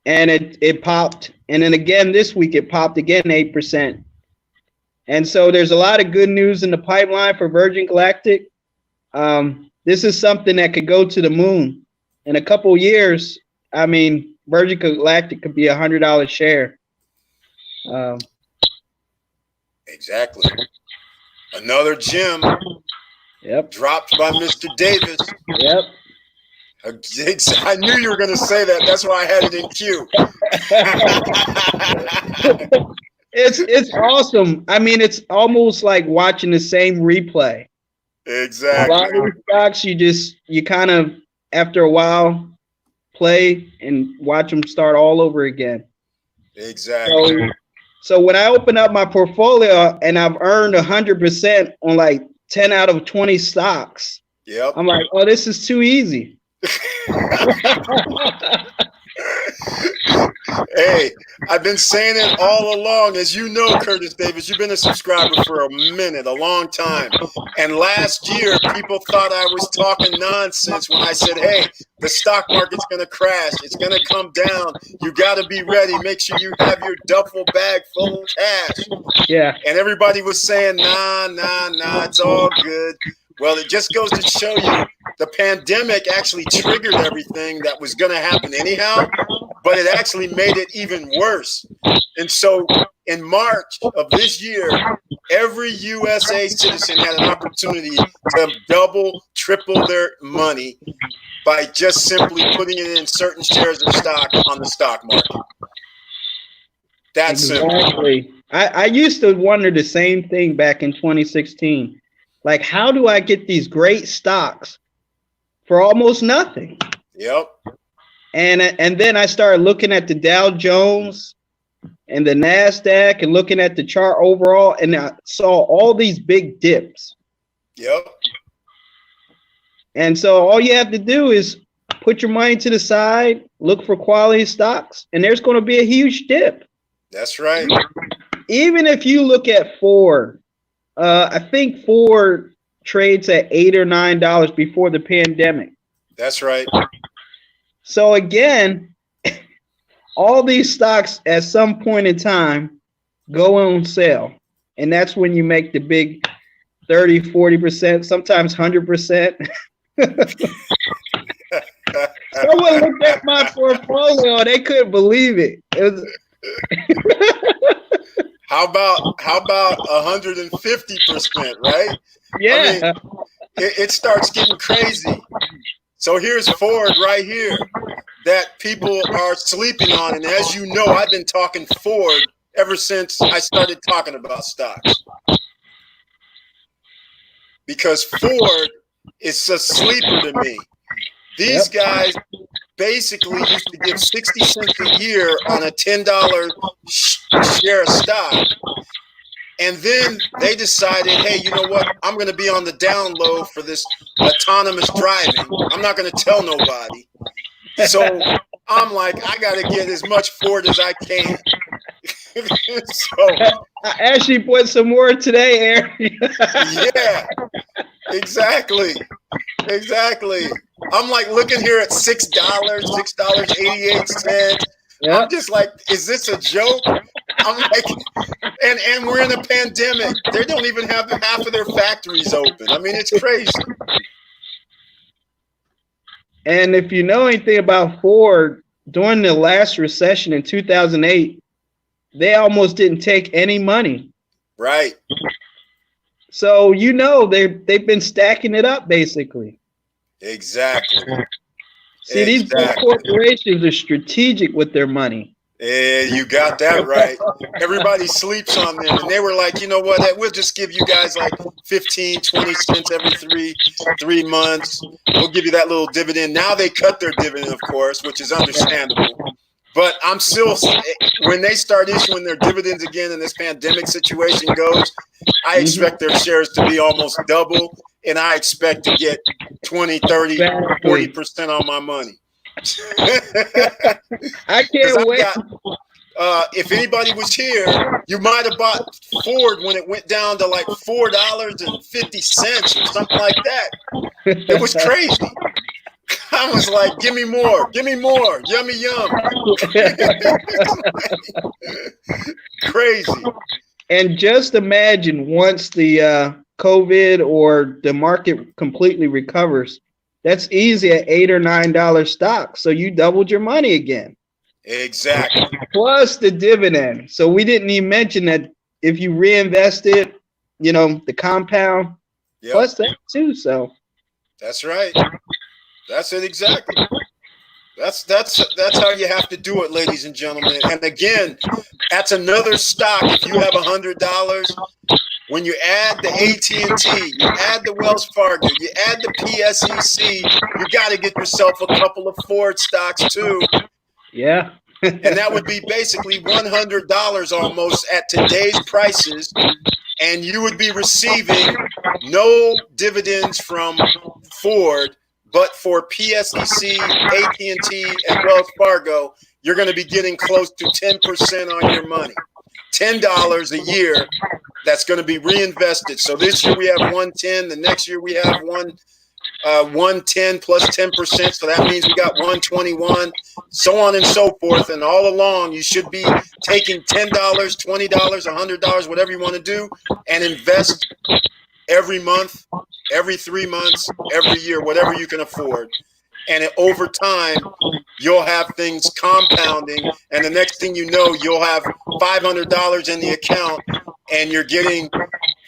and it popped. And then again this week, it popped again 8%. And so there's a lot of good news in the pipeline for Virgin Galactic. This is something that could go to the moon in a couple of years. I mean, Virgin Galactic could be $100 share. Exactly. Another gem. Yep. Dropped by Mr. Davis. Yep. I knew you were going to say that. That's why I had it in queue. It's awesome. I mean, it's almost like watching the same replay. Exactly. A lot of these stocks, you kind of, after a while, play and watch them start all over again. Exactly. So when I open up my portfolio and I've earned 100% on like 10 out of 20 stocks, yep. I'm like, oh, this is too easy. Hey, I've been saying it all along. As you know, Curtis Davis, you've been a subscriber for a minute, a long time. And last year, people thought I was talking nonsense when I said, hey, the stock market's going to crash. It's going to come down. You got to be ready. Make sure you have your duffel bag full of cash. Yeah. And everybody was saying, nah, it's all good. Well, it just goes to show you the pandemic actually triggered everything that was going to happen anyhow, but it actually made it even worse. And so in March of this year, every USA citizen had an opportunity to double, triple their money by just simply putting it in certain shares of stock on the stock market. That's exactly. Simple. I used to wonder the same thing back in 2016. Like, how do I get these great stocks for almost nothing? Yep. And then I started looking at the Dow Jones, and the NASDAQ and looking at the chart overall, and I saw all these big dips. Yep. And so all you have to do is put your money to the side, look for quality stocks, and there's going to be a huge dip. That's right. Even if you look at Ford, I think Ford trades at $8 or $9 before the pandemic. That's right. So again, all these stocks at some point in time go on sale. And that's when you make the big 30, 40%, sometimes 100%. Someone looked at my portfolio, they couldn't believe it. How about 150%, right? Yeah. I mean, it starts getting crazy. So here's Ford right here that people are sleeping on. And as you know, I've been talking Ford ever since I started talking about stocks. Because Ford is a sleeper to me. These guys basically used to give 60 cents a year on a $10 share of stock. And then they decided, hey, you know what? I'm going to be on the down low for this autonomous driving. I'm not going to tell nobody. So I'm like, I got to get as much Ford as I can. So I actually put some more today, Aaron. Yeah, exactly. I'm like looking here at $6.88. Yep. I'm just like, is this a joke? I'm like, and we're in a pandemic. They don't even have half of their factories open. I mean, it's crazy. And if you know anything about Ford, during the last recession in 2008, they almost didn't take any money. Right. So you know they've been stacking it up basically. Exactly. See, these big corporations are strategic with their money. Yeah, you got that right. Everybody sleeps on them. And they were like, you know what? We'll just give you guys like 15, 20 cents every three months. We'll give you that little dividend. Now they cut their dividend, of course, which is understandable. But I'm still, when they start issuing their dividends again and this pandemic situation goes, I expect their shares to be almost double. And I expect to get 20, 30, 40% on my money. I can't wait. If anybody was here, you might have bought Ford when it went down to like $4.50 or something like that. It was crazy. I was like, give me more, yummy yum. Crazy. And just imagine once the COVID or the market completely recovers, that's easy at $8 or $9 stocks. So you doubled your money again. Exactly. Plus the dividend. So we didn't even mention that if you reinvest it, you know, the compound, plus that too. So that's right. That's it exactly. That's how you have to do it, ladies and gentlemen. And again, that's another stock. If you have $100, when you add the AT&T, you add the Wells Fargo, you add the PSEC, you got to get yourself a couple of Ford stocks too. Yeah. And that would be basically $100 almost at today's prices. And you would be receiving no dividends from Ford, but for PSEC, AT&T, and Wells Fargo, you're going to be getting close to 10% on your money. $10 a year that's going to be reinvested. So this year we have 110. The next year we have 110 plus 10%. So that means we got 121, so on and so forth. And all along, you should be taking $10, $20, $100, whatever you want to do, and invest every month, every 3 months, every year, whatever you can afford. And over time, you'll have things compounding. And the next thing you know, you'll have $500 in the account and you're getting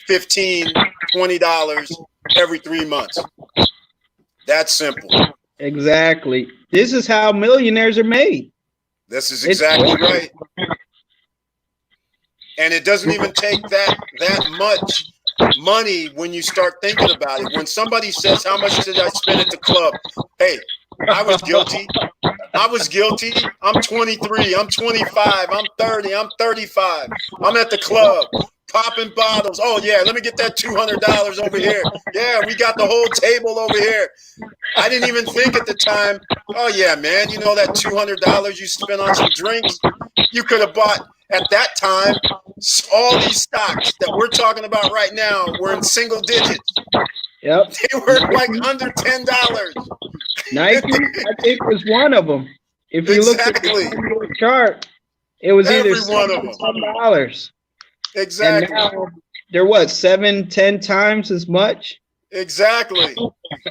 $15, $20 every 3 months. That's simple. Exactly. This is how millionaires are made. This is exactly right. And it doesn't even take that much money when you start thinking about it. When somebody says, how much did I spend at the club? Hey, I was guilty. I was guilty. I'm 23. I'm 25. I'm 30. I'm 35. I'm at the club popping bottles. Oh, yeah, let me get that $200 over here. Yeah, we got the whole table over here. I didn't even think at the time, oh, yeah, man, you know that $200 you spent on some drinks? You could have bought, at that time, all these stocks that we're talking about right now were in single digits. Yep. They were like under $10. Nike, I think, was one of them. If you look at the chart, it was every either one of them. $7. Exactly. And now they're what, 7-10 times as much? Exactly.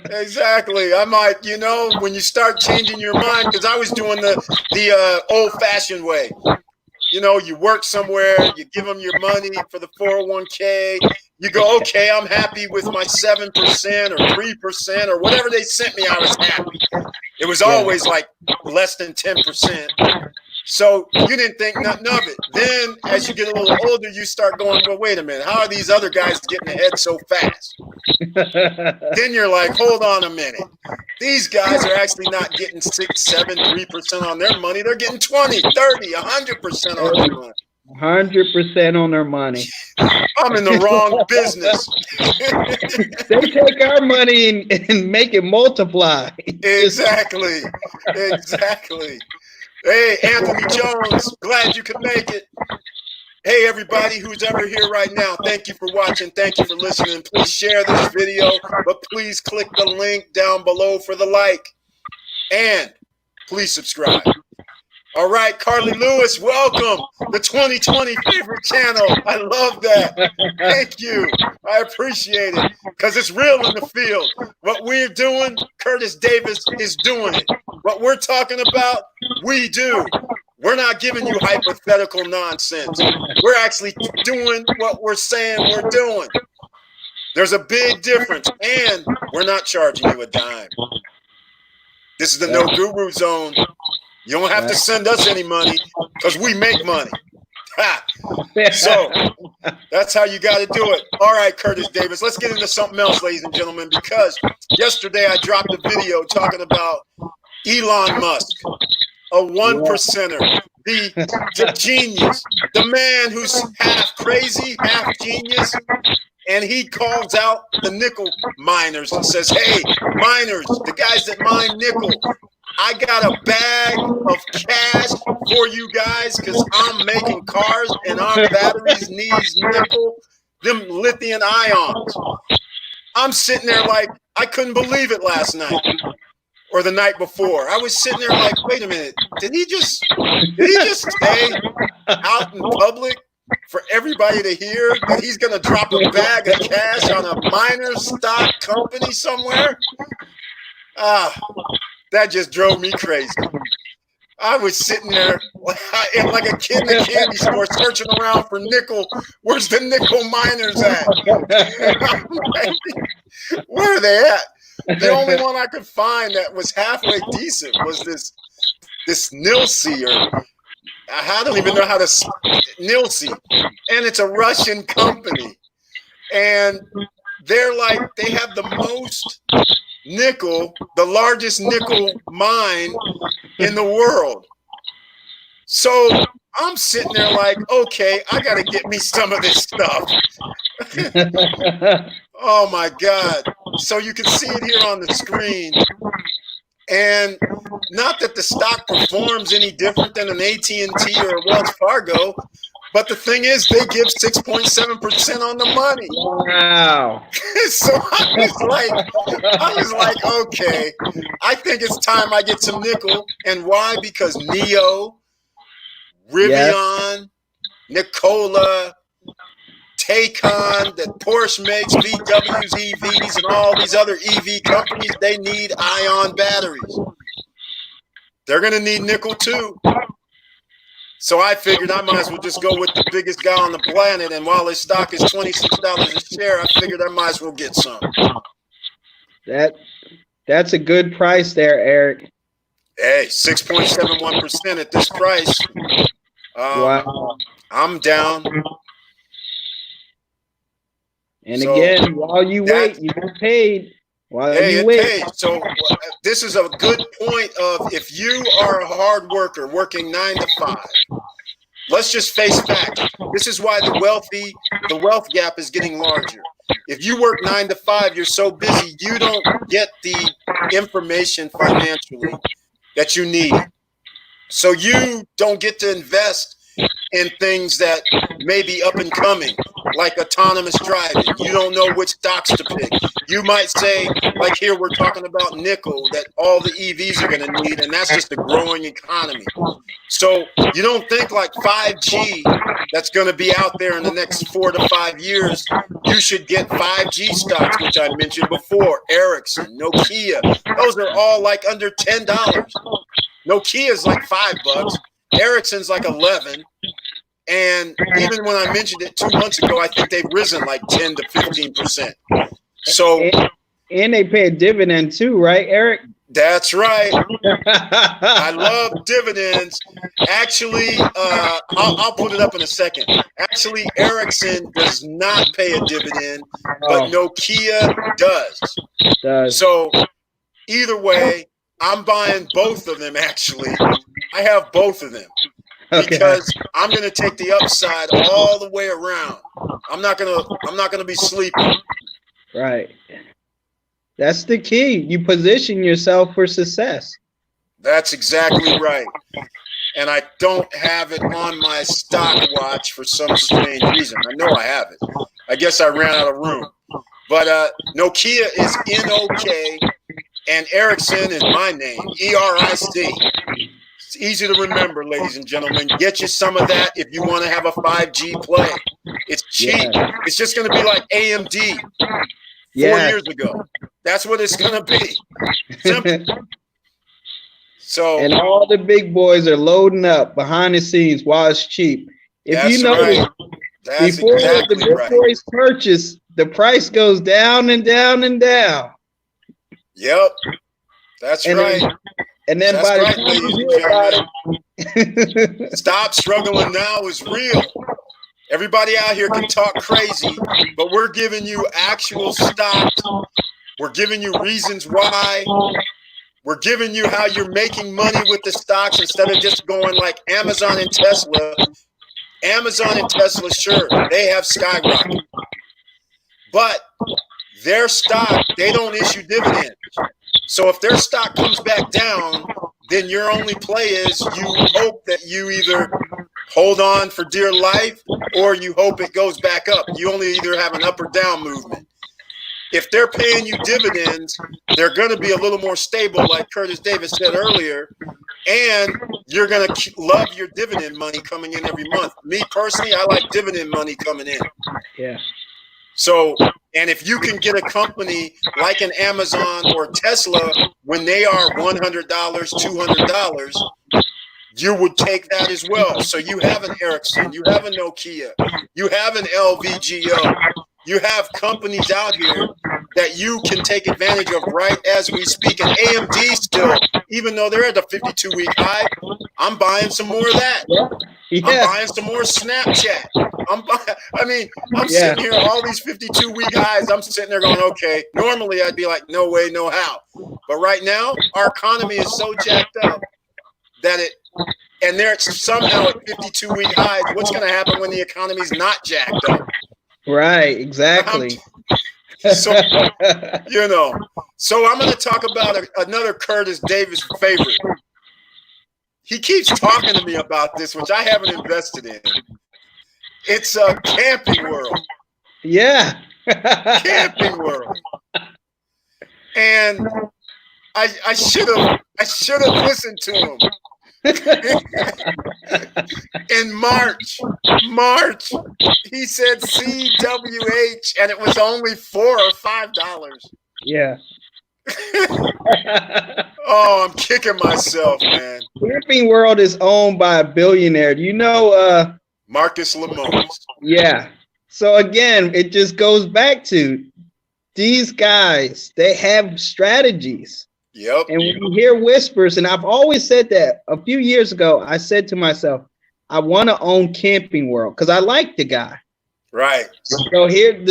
Exactly. I might, you know, when you start changing your mind, because I was doing the old-fashioned way. You know, you work somewhere, you give them your money for the 401k. You go, okay, I'm happy with my 7% or 3% or whatever they sent me. I was happy. It was always like less than 10%. So you didn't think nothing of it. Then as you get a little older, you start going, well, wait a minute. How are these other guys getting ahead so fast? Then you're like, hold on a minute. These guys are actually not getting 6, 7, 3% on their money. They're getting 20, 30, 100% on their money. 100% on their money. I'm in the wrong business. They take our money and make it multiply. Exactly. Exactly. Hey, Anthony Jones, glad you could make it. Hey, everybody who's ever here right now, thank you for watching. Thank you for listening. Please share this video, but please click the link down below for the like. And please subscribe. All right, Carly Lewis, welcome. The 2020 favorite channel. I love that. Thank you. I appreciate it because it's real in the field. What we're doing, Curtis Davis is doing it. What we're talking about, we do. We're not giving you hypothetical nonsense. We're actually doing what we're saying we're doing. There's a big difference, and we're not charging you a dime. This is the No Guru Zone. You don't have to send us any money because we make money. Ha. So that's how you got to do it. All right, Curtis Davis, let's get into something else, ladies and gentlemen, because yesterday I dropped a video talking about Elon Musk, a one percenter, the genius, the man who's half crazy, half genius. And he calls out the nickel miners and says, hey, miners, the guys that mine nickel, I got a bag of cash for you guys because I'm making cars and our batteries need nickel, them lithium ions. I'm sitting there like, I couldn't believe it last night or the night before. I was sitting there like, wait a minute, did he just say out in public for everybody to hear that he's going to drop a bag of cash on a miner stock company somewhere? That just drove me crazy. I was sitting there like a kid in a candy store searching around for nickel. Where's the nickel miners at? Where are they at? The only one I could find that was halfway decent was this Nilsi, or I don't even know how to Nilsi, and it's a Russian company, and they're like, they have the most nickel, the largest nickel mine in the world. So I'm sitting there like, okay, I got to get me some of this stuff. Oh my God. So you can see it here on the screen. And not that the stock performs any different than an AT&T or a Wells Fargo, but the thing is, they give 6.7% on the money. Wow. So I was like, okay, I think it's time I get some nickel. And why? Because Neo, Rivian, Nikola, Taycan, that Porsche makes, VWs, EVs, and all these other EV companies, they need ion batteries. They're going to need nickel too. So I figured I might as well just go with the biggest guy on the planet. And while his stock is $26 a share, I figured I might as well get some. That's a good price there, Eric. Hey, 6.71% at this price. Wow. I'm down. And so, again, while you wait, you get paid. While you wait. So this is a good point of if you are a hard worker working 9 to 5, let's just face facts. This is why the wealth gap is getting larger. If you work 9 to 5, you're so busy, you don't get the information financially that you need. So you don't get to invest in things that may be up and coming, like autonomous driving. You don't know which stocks to pick. You might say, like here we're talking about nickel, that all the EVs are going to need, and that's just a growing economy. So you don't think like 5G that's going to be out there in the next 4 to 5 years. You should get 5G stocks, which I mentioned before. Ericsson, Nokia, those are all like under $10. Nokia's like $5. Ericsson's like 11. And even when I mentioned it 2 months ago, I think they've risen like 10 to 15%. So, and they pay a dividend too, right, Eric? That's right. I love dividends. Actually, I'll put it up in a second. Actually, Ericsson does not pay a dividend, but Nokia does. So either way, I'm buying both of them. Actually, I have both of them. Because I'm going to take the upside all the way around. I'm not going to be sleeping. Right. That's the key. You position yourself for success. That's exactly right. And I don't have it on my stock watch for some strange reason. I know I have it. I guess I ran out of room. But Nokia is N-O-K and Ericsson is my name, E-R-I-C. It's easy to remember, ladies and gentlemen. Get you some of that if you want to have a 5G play. It's cheap. Yeah. It's just going to be like AMD 4 years ago. That's what it's going to be. Simple. So, and all the big boys are loading up behind the scenes while it's cheap. If you notice, before the big boys purchase, the price goes down and down and down. Yep. That's right. And then by the time you hear about it, stop struggling now is real. Everybody out here can talk crazy, but we're giving you actual stocks. We're giving you reasons why. We're giving you how you're making money with the stocks instead of just going like Amazon and Tesla. Amazon and Tesla, sure, they have skyrocketed. But their stock, they don't issue dividends. So if their stock comes back down, then your only play is you hope that you either hold on for dear life or you hope it goes back up. You only either have an up or down movement. If they're paying you dividends, they're going to be a little more stable, like Curtis Davis said earlier, and you're going to love your dividend money coming in every month. Me personally, I like dividend money coming in. Yeah. So, and if you can get a company like an Amazon or Tesla when they are $100, $200, you would take that as well. So you have an Ericsson, you have a Nokia, you have an LVGO, you have companies out here that you can take advantage of right as we speak. And AMD still, even though they're at the 52-week high, I'm buying some more of that. Yeah. I'm buying some more Snapchat. I'm sitting here, all these 52-week highs, I'm sitting there going, okay, normally I'd be like, no way, no how. But right now, our economy is so jacked up that and they're somehow at 52-week highs. What's going to happen when the economy's not jacked up? Right, exactly. So, so I'm going to talk about another Curtis Davis favorite. He keeps talking to me about this, which I haven't invested in. It's a Camping World. Yeah. Camping World. And I should have listened to him. In March, he said CWH, and it was only $4 or $5. Yeah. Oh, I'm kicking myself, man. Camping World is owned by a billionaire. Do you know Marcus Lemonis? Yeah. So again, it just goes back to these guys. They have strategies. Yep. And when you hear whispers, and I've always said that a few years ago, I said to myself, I want to own Camping World because I like the guy. Right. So here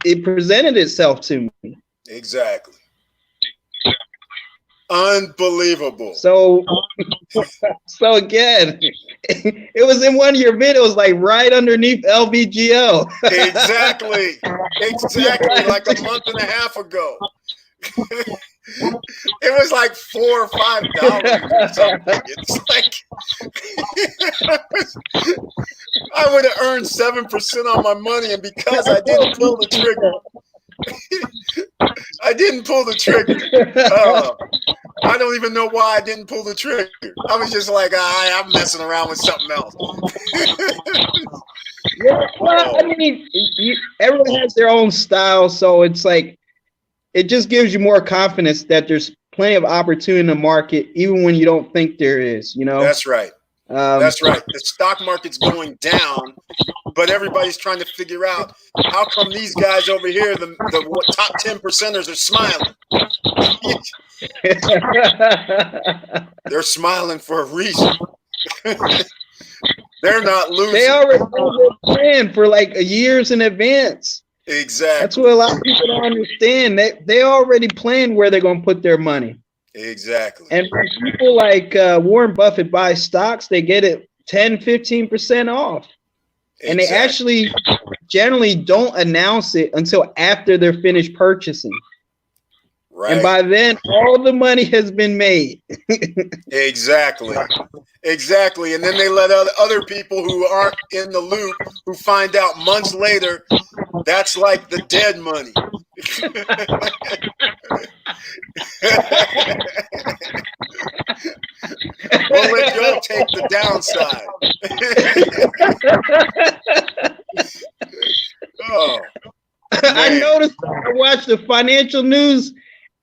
it presented itself to me. Exactly. Unbelievable. So, so again, it was in one of your videos, like right underneath LVGO. Exactly. Exactly. Like a month and a half ago. It was like $4 or $5 or something. It's like I would have earned 7% on my money, and because I didn't pull the trigger, I didn't pull the trigger. I don't even know why I didn't pull the trigger. I was just like, I'm messing around with something else. Yeah, well, I mean, everyone has their own style, so it's like it just gives you more confidence that there's plenty of opportunity in the market, even when you don't think there is. You know. That's right. That's right. The stock market's going down, but everybody's trying to figure out how come these guys over here, the top 10%ers, are smiling. They're smiling for a reason. They're not losing. They already plan for like years in advance. Exactly. That's what a lot of people don't understand. They already plan where they're going to put their money. Exactly. And when people like Warren Buffett buy stocks, they get it 10-15% off. Exactly. And they actually generally don't announce it until after they're finished purchasing. Right. And by then, all the money has been made. Exactly. Exactly. And then they let other people who aren't in the loop, who find out months later, that's like the dead money. We'll let y'all take the downside. Oh, I noticed, I watched the financial news,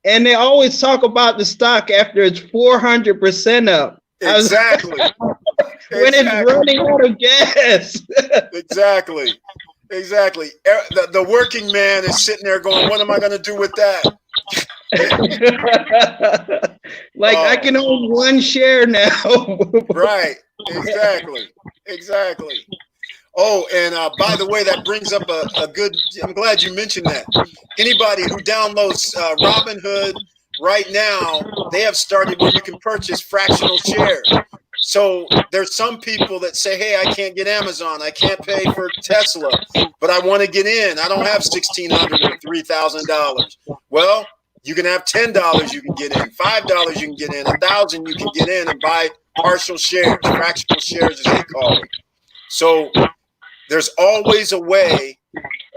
and they always talk about the stock after it's 400% up. Exactly. When it's running out of gas. Exactly. Exactly. The working man is sitting there going, what am I going to do with that? I can own one share now. Right. Exactly. Exactly. Oh, and by the way, that brings up a good, I'm glad you mentioned that. Anybody who downloads Robinhood right now, they have started where you can purchase fractional shares. So there's some people that say, hey, I can't get Amazon. I can't pay for Tesla, but I want to get in. I don't have $1,600 or $3,000. Well, you can have $10 you can get in, $5 you can get in, $1,000 you can get in and buy partial shares, fractional shares as they call it. So there's always a way,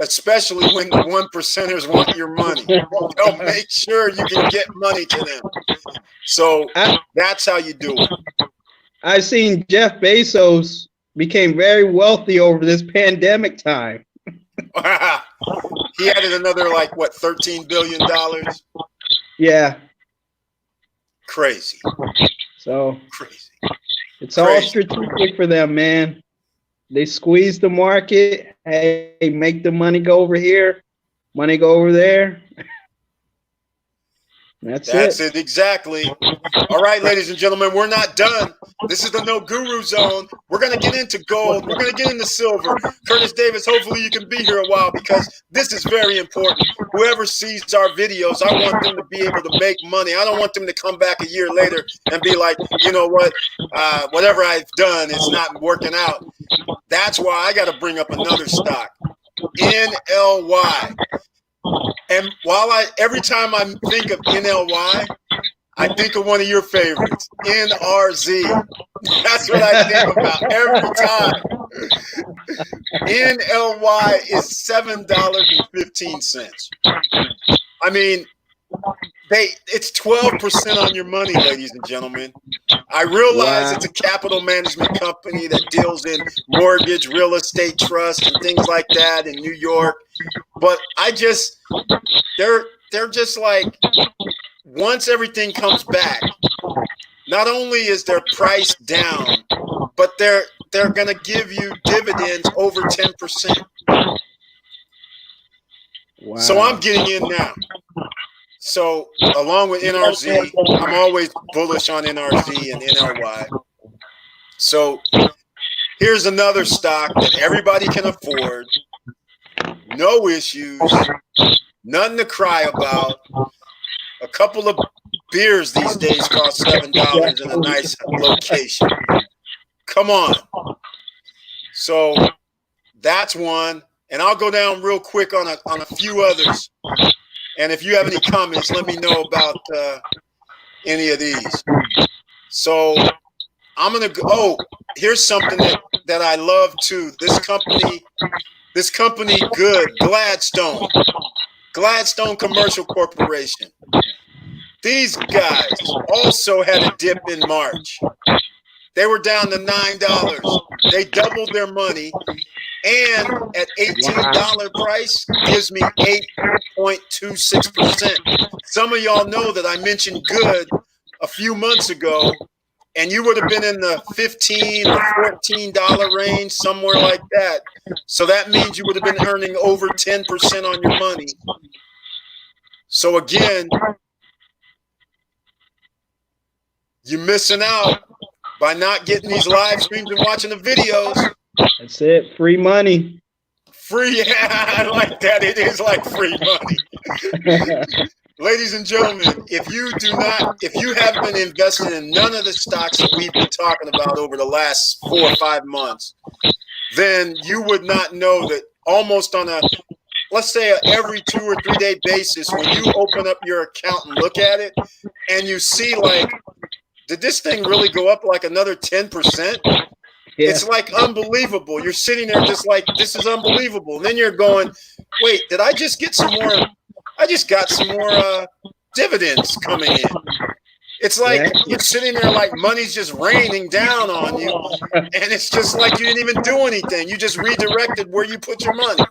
especially when the 1%ers want your money. They'll make sure you can get money to them. So that's how you do it. I've seen Jeff Bezos became very wealthy over this pandemic time. He added another, $13 billion? Yeah. Crazy. So crazy. It's all strategic for them, man. They squeeze the market. Hey, make the money go over here, money go over there. That's it. Exactly. All right, ladies and gentlemen, we're not done. This is the No Guru Zone. We're going to get into gold. We're going to get into silver. Curtis Davis, hopefully you can be here a while because this is very important. Whoever sees our videos, I want them to be able to make money. I don't want them to come back a year later and be like, you know what, whatever I've done is not working out. That's why I got to bring up another stock, NLY. And every time I think of NLY, I think of one of your favorites, NRZ. That's what I think about every time. NLY is $7.15. I mean, it's 12% on your money, ladies and gentlemen. I realize it's a capital management company that deals in mortgage, real estate trust, and things like that in New York. But they're just like, once everything comes back, not only is their price down, but they're going to give you dividends over 10%. Wow. So I'm getting in now. So along with NRZ, I'm always bullish on NRZ and NLY. So here's another stock that everybody can afford. No issues, nothing to cry about. A couple of Beers these days cost $7 in a nice location. Come on. So that's one. And I'll go down real quick on a few others. And if you have any comments, let me know about any of these. So I'm going to go. Oh, here's something that I love too. This company, good, Gladstone Commercial Corporation. These guys also had a dip in March. They were down to $9. They doubled their money, and at $18 price gives me 8.26%. Some of y'all know that I mentioned good a few months ago, and you would have been in the $15 or $14 range, somewhere like that. So that means you would have been earning over 10% on your money. So again, you're missing out by not getting these live streams and watching the videos. That's it. Free money. Free. Yeah, I like that. It is like free money. Ladies and gentlemen, if you have been invested in none of the stocks that we've been talking about over the last 4 or 5 months, then you would not know that almost on a, let's say, every 2 or 3 day basis, when you open up your account and look at it and you see, like, did this thing really go up like another 10%? Yeah. It's like unbelievable. You're sitting there just like, this is unbelievable. And then you're going, wait, did I just get some more? I just got some more dividends coming in. It's like you're sitting there like money's just raining down on you. And it's just like you didn't even do anything. You just redirected where you put your money.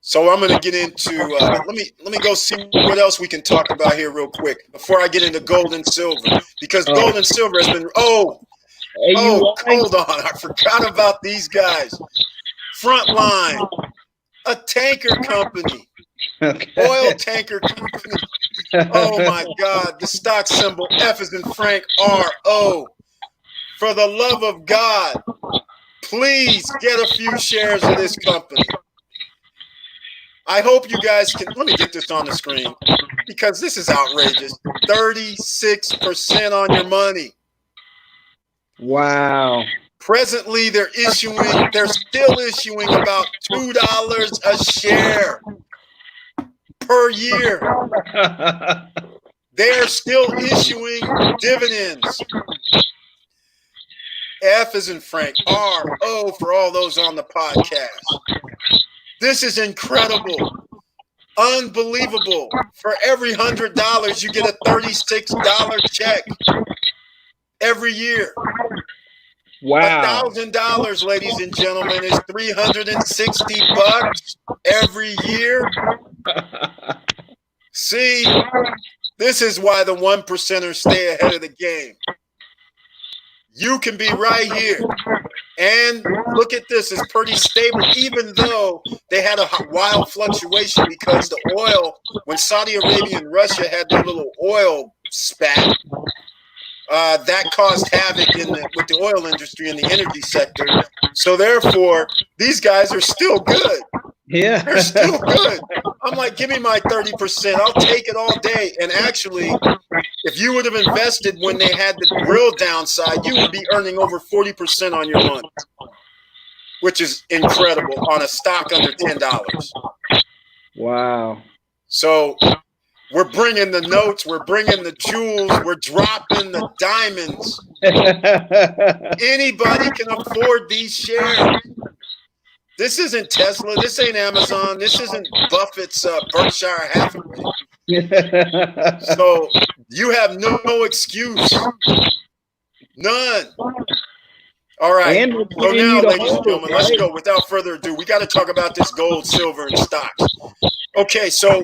So I'm going to get into, let me go see what else we can talk about here real quick before I get into gold and silver, because gold and silver has been, hold on. I forgot about these guys. Frontline, a tanker company, oil tanker company. Oh my God, the stock symbol F is in Frank, RO. For the love of God, please get a few shares of this company. I hope you guys can, let me get this on the screen because this is outrageous. 36% on your money. Wow. Presently, they're still issuing about $2 a share per year. They're still issuing dividends. F is in Frank, RO for all those on the podcast. This is incredible. Unbelievable. For every $100, you get a $36 check every year. Wow. $1,000, ladies and gentlemen, is $360 every year. See, this is why the 1%ers stay ahead of the game. You can be right here. And look at this, it's pretty stable, even though they had a wild fluctuation because the oil, when Saudi Arabia and Russia had their little oil spat, that caused havoc with the oil industry and the energy sector. So therefore, these guys are still good. Yeah. They're still good. I'm like, give me my 30%. I'll take it all day. And actually, if you would have invested when they had the real downside, you would be earning over 40% on your money, which is incredible on a stock under $10. Wow. So we're bringing the notes, we're bringing the jewels, we're dropping the diamonds. Anybody can afford these shares. This isn't Tesla. This ain't Amazon. This isn't Buffett's Berkshire Hathaway. So you have no excuse. None. All right. So now, ladies and gentlemen, let's go. Without further ado, we got to talk about this gold, silver, and stocks. Okay, so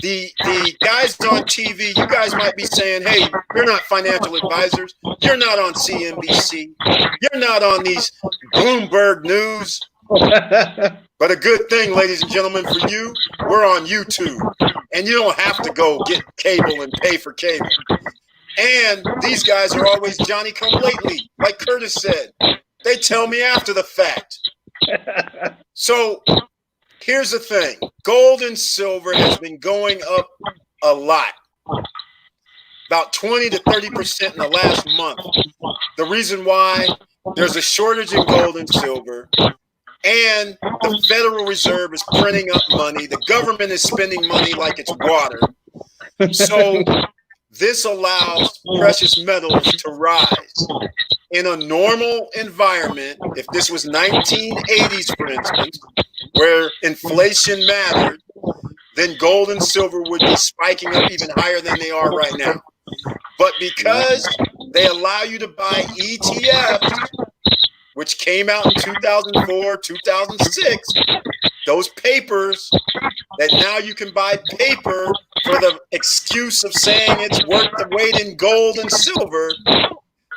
the guys on TV, you guys might be saying, hey, you're not financial advisors. You're not on CNBC. You're not on these Bloomberg News. But a good thing, ladies and gentlemen, for you, we're on YouTube. And you don't have to go get cable and pay for cable. And these guys are always Johnny come lately, like Curtis said. They tell me after the fact. So Here's the thing. Gold and silver has been going up a lot. About 20 to 30% in the last month. The reason why, there's a shortage in gold and silver, and the Federal Reserve is printing up money. The government is spending money like it's water. So this allows precious metals to rise. In a normal environment, if this was 1980s, for instance, where inflation mattered, then gold and silver would be spiking up even higher than they are right now. But because they allow you to buy ETFs, which came out in 2004, 2006, those papers that now you can buy paper for the excuse of saying it's worth the weight in gold and silver,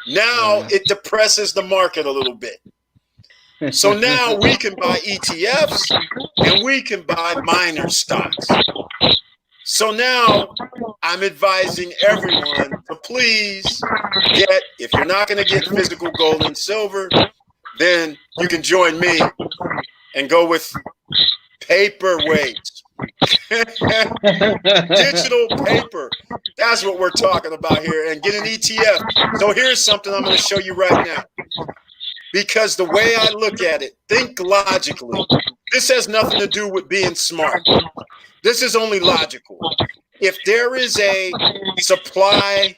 now it depresses the market a little bit. So now we can buy ETFs and we can buy miner stocks. So now I'm advising everyone to please get, if you're not going to get physical gold and silver, then you can join me and go with paperweights. Digital paper. That's what we're talking about here. And get an ETF. So here's something I'm going to show you right now. Because the way I look at it, think logically. This has nothing to do with being smart. This is only logical. If there is a supply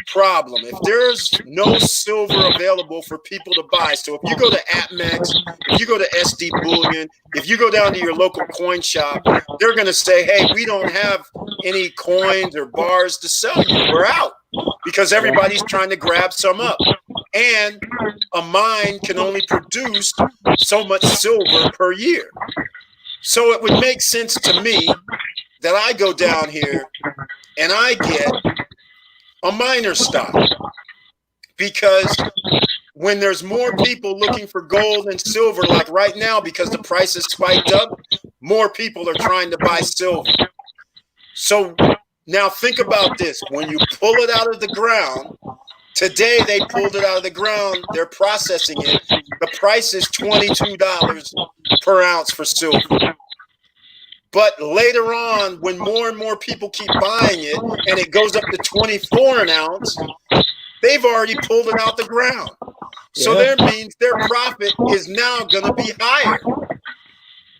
problem, if there's no silver available for people to buy, so if you go to APMEX, if you go to SD Bullion, if you go down to your local coin shop, they're going to say, hey, we don't have any coins or bars to sell you. We're out, because everybody's trying to grab some up. And a mine can only produce so much silver per year. So it would make sense to me that I go down here and I get a miner stock, because when there's more people looking for gold and silver, like right now, because the price has spiked up, more people are trying to buy silver. So now think about this. When you pull it out of the ground, today they pulled it out of the ground, they're processing it. The price is $22 per ounce for silver. But later on, when more and more people keep buying it and it goes up to 24 an ounce, they've already pulled it out the ground. So that means their profit is now going to be higher,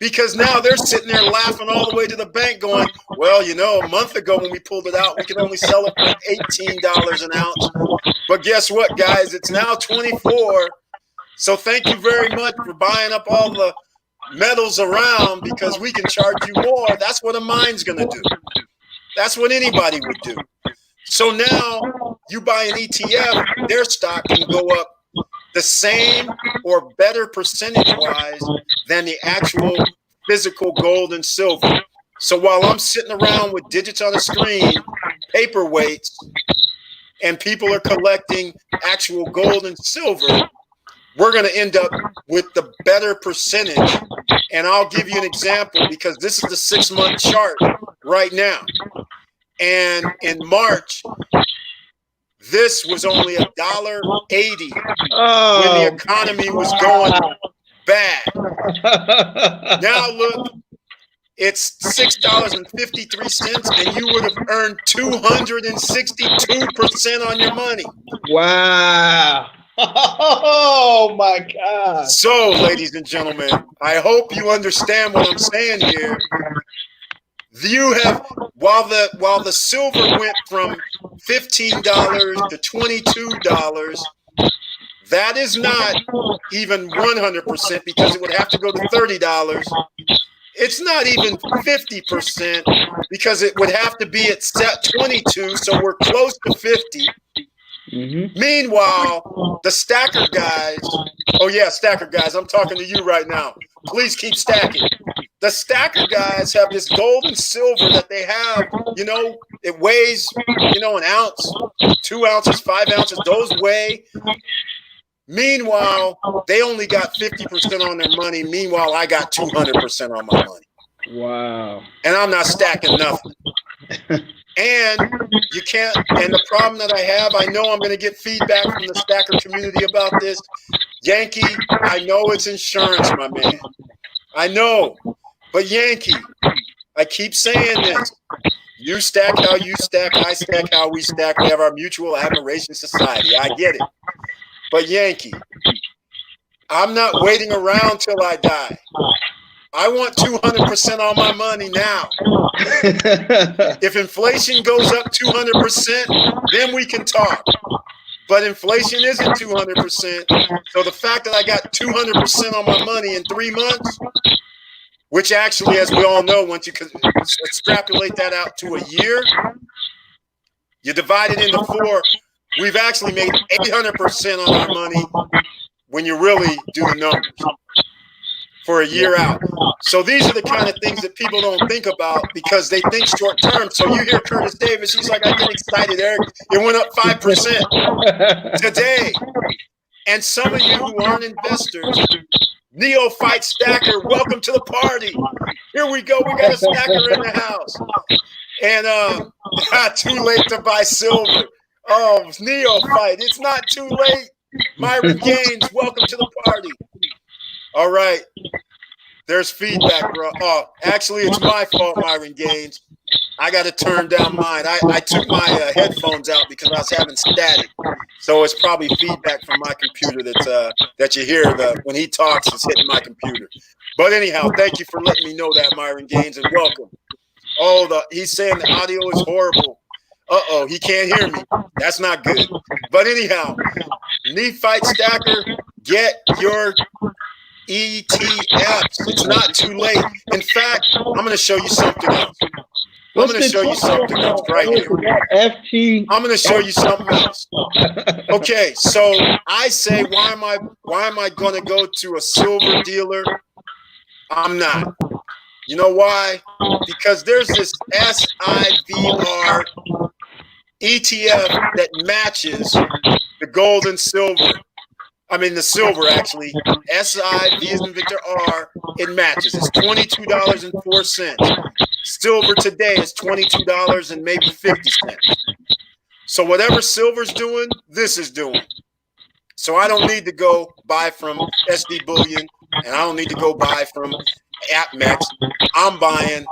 because now they're sitting there laughing all the way to the bank going, well, you know, a month ago when we pulled it out, we could only sell it for $18 an ounce. But guess what, guys? It's now 24. So thank you very much for buying up all the metals around, because we can charge you more. That's what a mine's going to do. That's what anybody would do. So now you buy an ETF, their stock can go up the same or better percentage-wise than the actual physical gold and silver. So while I'm sitting around with digits on a screen, paperweights, and people are collecting actual gold and silver, we're going to end up with the better percentage. And I'll give you an example, because this is the 6-month chart right now. And in March, this was only $1.80 when the economy was going bad. Now look, it's $6.53, and you would have earned 262% on your money. Wow. Oh my God. So, ladies and gentlemen, I hope you understand what I'm saying here. You have, while the silver went from $15 to $22, that is not even 100%, because it would have to go to $30. It's not even 50%, because it would have to be at 22, so we're close to 50. Mm-hmm. Meanwhile, the stacker guys, oh yeah, stacker guys, I'm talking to you right now. Please keep stacking. The stacker guys have this gold and silver that they have, you know, it weighs, you know, an ounce, 2 ounces, 5 ounces, those weigh. Meanwhile, they only got 50% on their money. Meanwhile, I got 200% on my money. Wow. And I'm not stacking nothing. And you can't, and the problem that I have, I know I'm going to get feedback from the stacker community about this. Yankee, I know it's insurance, my man. I know. But Yankee, I keep saying this. You stack how you stack, I stack how we stack. We have our mutual admiration society. I get it. But Yankee, I'm not waiting around till I die. I want 200% on my money now. If inflation goes up 200%, then we can talk. But inflation isn't 200%. So the fact that I got 200% on my money in 3 months, which actually, as we all know, once you extrapolate that out to a year, you divide it into 4, we've actually made 800% on our money when you really do the numbers for a year out. So these are the kind of things that people don't think about because they think short term. So you hear Curtis Davis, he's like, I get excited, Eric. It went up 5% today. And some of you who aren't investors, neophyte stacker, welcome to the party. Here we go. We got a stacker in the house. And too late to buy silver. Oh, neophyte, it's not too late. Myron Gaines, welcome to the party. All right. There's feedback, bro. Oh, actually, it's my fault, Myron Gaines. I got to turn down mine. I took my headphones out because I was having static. So it's probably feedback from my computer that you hear when he talks, it's hitting my computer. But anyhow, thank you for letting me know that, Myron Gaines, and welcome. Oh, he's saying the audio is horrible. Uh-oh, he can't hear me. That's not good. But anyhow, neophyte stacker, get your ETFs. It's not too late. In fact, I'm going to show you something else. I'm going to show you something else right here. I'm going to show you something else. Okay, so I say, why am I going to go to a silver dealer? I'm not. You know why? Because there's this SIVR ETF that matches the gold and silver. I mean, the silver, actually. SI, V as in Victor, R, it matches. It's $22.04. Silver today is $22 and maybe 50 cents. So whatever silver's doing, this is doing. So I don't need to go buy from SD Bullion, and I don't need to go buy from AppMex. I'm buying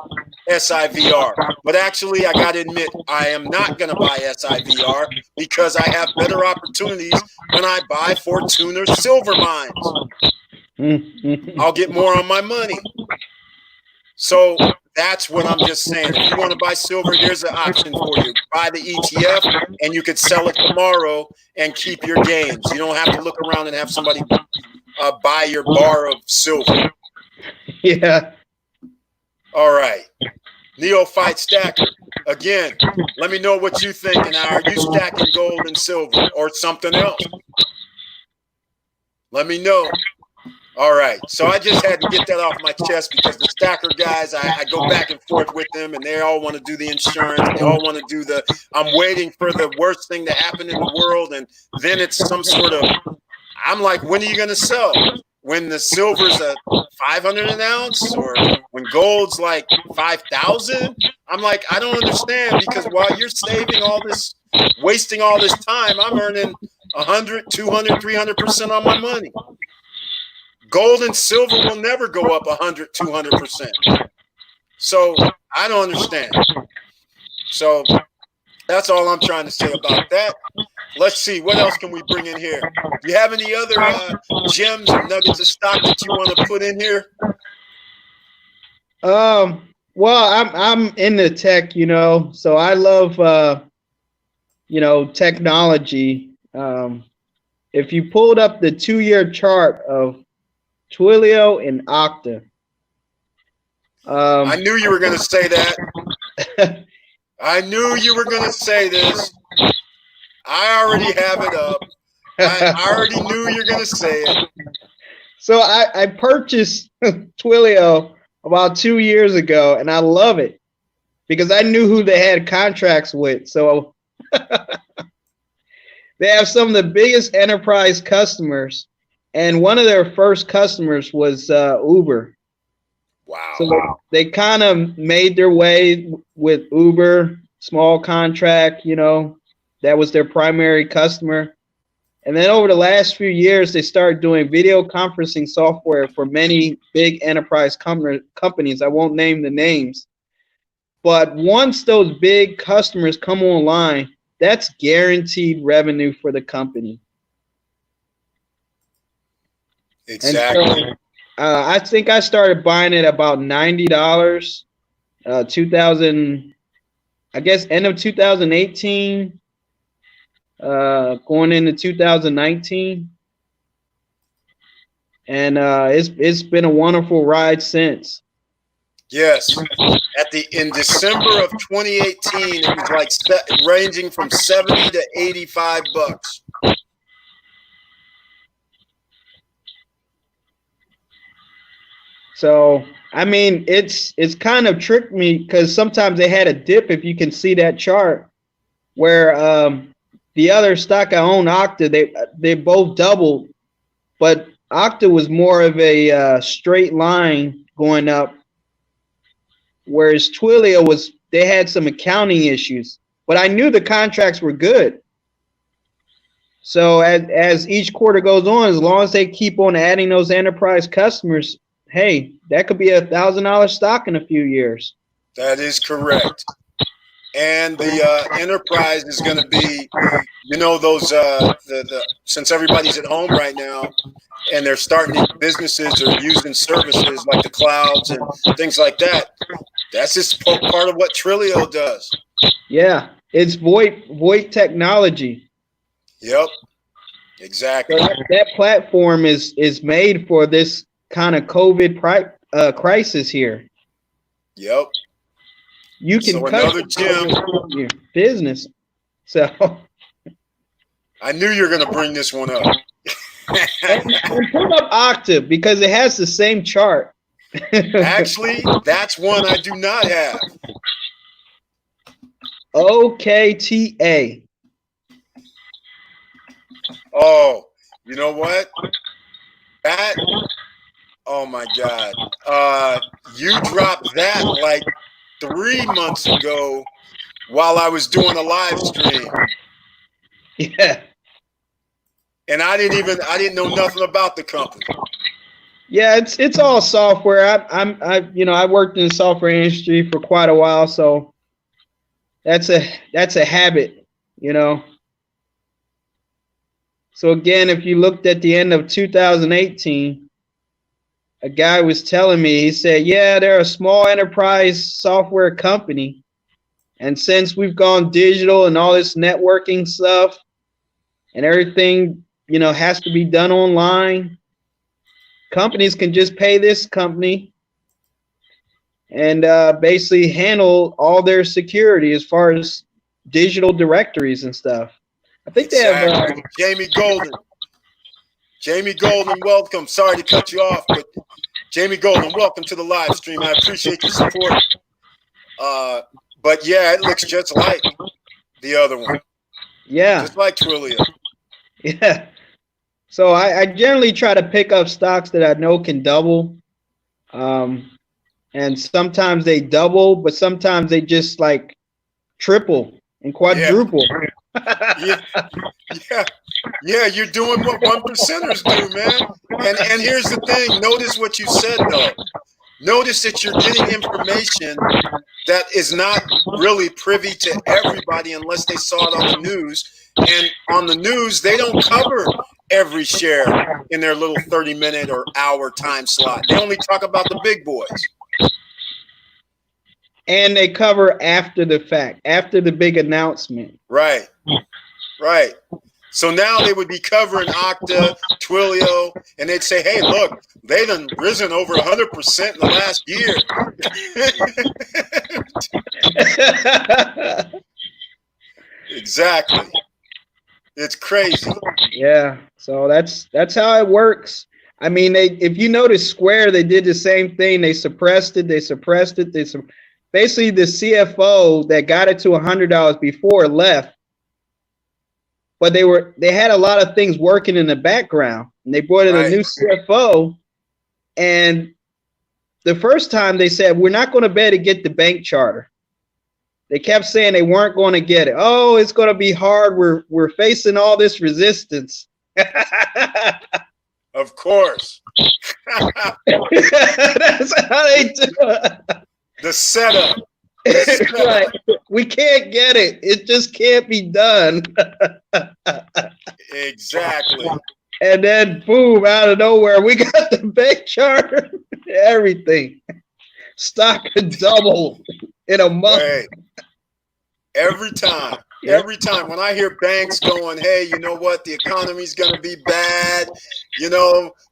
SIVR. But actually, I got to admit, I am not going to buy SIVR because I have better opportunities when I buy Fortuna silver mines. I'll get more on my money. So that's what I'm just saying. If you want to buy silver, here's an option for you. Buy the ETF, and you could sell it tomorrow and keep your gains. You don't have to look around and have somebody buy your bar of silver. Yeah. All right. Neophyte stacker. Again, let me know what you think. And are you stacking gold and silver or something else? Let me know. All right. So I just had to get that off my chest because the stacker guys, I go back and forth with them and they all want to do the insurance. They all want to do I'm waiting for the worst thing to happen in the world. And then it's some sort of, I'm like, when are you going to sell? When the silver's at 500 an ounce or when gold's like 5,000? I'm like, I don't understand because while you're saving all this, wasting all this time, I'm earning 100, 200, 300% on my money. Gold and silver will never go up 100, 200%. So I don't understand. So that's all I'm trying to say about that. Let's see, what else can we bring in here? Do you have any other gems and nuggets of stock that you want to put in here? Well, I'm into tech, so I love technology. If you pulled up the 2-year chart of Twilio and Okta. I knew you were going to say that. I knew you were going to say this. I already have it up. I already knew you're going to say it. So I purchased Twilio about 2 years ago, and I love it because I knew who they had contracts with. So they have some of the biggest enterprise customers, and one of their first customers was Uber. Wow. So they kind of made their way with Uber, small contract, that was their primary customer. And then over the last few years, they started doing video conferencing software for many big enterprise companies. I won't name the names. But once those big customers come online, that's guaranteed revenue for the company. Exactly. And so, I think I started buying it about $90, 2000, I guess end of 2018, going into 2019. And it's been a wonderful ride since. Yes. In December of 2018, it was like ranging from 70 to 85 bucks. So, I mean, it's kind of tricked me because sometimes they had a dip, if you can see that chart, where the other stock I own, Okta, they both doubled, but Okta was more of a straight line going up, whereas Twilio they had some accounting issues, but I knew the contracts were good. So as each quarter goes on, as long as they keep on adding those enterprise customers, hey, that could be $1,000 stock in a few years. That is correct. And the enterprise is going to be, those since everybody's at home right now, and they're starting businesses or using services like the clouds and things like that. That's just part of what Twilio does. Yeah, it's VoIP technology. Yep, exactly. So that platform is made for this kind of COVID crisis here. Yep. You can cut your business. So I knew you were going to bring this one up. and put up Octave because it has the same chart. Actually, that's one I do not have. OKTA. Oh, you know what? Oh my God. You dropped that like 3 months ago while I was doing a live stream. Yeah. And I didn't know nothing about the company. Yeah, it's all software. I worked in the software industry for quite a while, so that's a habit, So again, if you looked at the end of 2018, a guy was telling me, he said, yeah, they're a small enterprise software company. And since we've gone digital and all this networking stuff and everything, has to be done online, companies can just pay this company and basically handle all their security as far as digital directories and stuff. I think they have Jamie Golden. Jamie Golden, welcome. Sorry to cut you off, but Jamie Golden, welcome to the live stream. I appreciate your support. But yeah, it looks just like the other one. Yeah. Just like Twilio. Yeah. So I generally try to pick up stocks that I know can double. And sometimes they double, but sometimes they just like triple and quadruple. Yeah, you're doing what 1%ers do, man. And here's the thing. Notice what you said, though. Notice that you're getting information that is not really privy to everybody unless they saw it on the news. And on the news, they don't cover every share in their little 30-minute or hour time slot. They only talk about the big boys. And they cover after the fact, after the big announcement. Right. So now they would be covering Okta, Twilio, and they'd say, hey, look, they done risen over 100% in the last year. Exactly. It's crazy. Yeah. So that's how it works. I mean, if you notice Square, they did the same thing. They suppressed it. Basically, the CFO that got it to $100 before left. But they had a lot of things working in the background, and they brought in a new CFO. And the first time they said, we're not going to be able to get the bank charter. They kept saying they weren't going to get it. Oh, it's going to be hard. We're facing all this resistance. Of course. That's how they do it. The setup. Right. We can't get it. It just can't be done. Exactly. And then boom, out of nowhere, we got the bank chart, everything. Stock could double in a month. Hey, every time when I hear banks going, hey, you know what, the economy's going to be bad,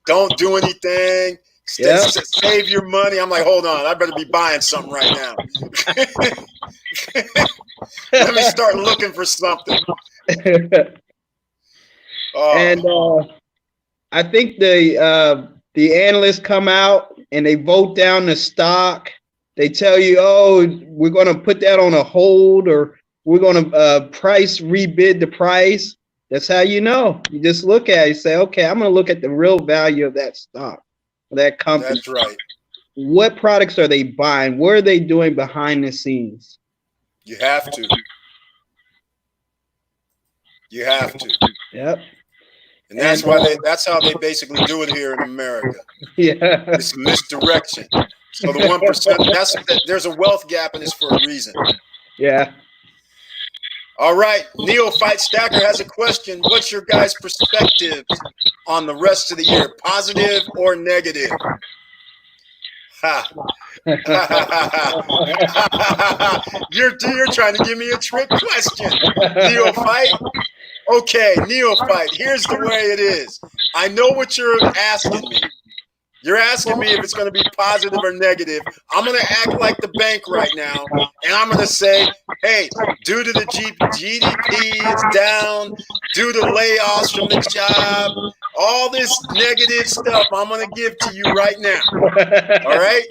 don't do anything, save your money. I'm like, hold on, I better be buying something right now. Let me start looking for something. And I think the analysts come out and they vote down the stock. They tell you, oh, we're going to put that on a hold, or we're going to rebid the price. That's how you know. You just look at it and say, okay, I'm going to look at the real value of that stock, that company. That's right. What products are they buying? What are they doing behind the scenes? You have to. You have to. Yep. And that's how they basically do it here in America. Yeah. It's misdirection. So the 1%, there's a wealth gap, and it's for a reason. Yeah. All right. Neophyte Stacker has a question. What's your guys' perspective on the rest of the year? Positive or negative? Ha. You're trying to give me a trick question, Neophyte. Okay, Neophyte, here's the way it is. I know what you're asking me. You're asking me if it's going to be positive or negative. I'm going to act like the bank right now, and I'm going to say, hey, due to the GDP is down, due to layoffs from the job, all this negative stuff I'm going to give to you right now. All right?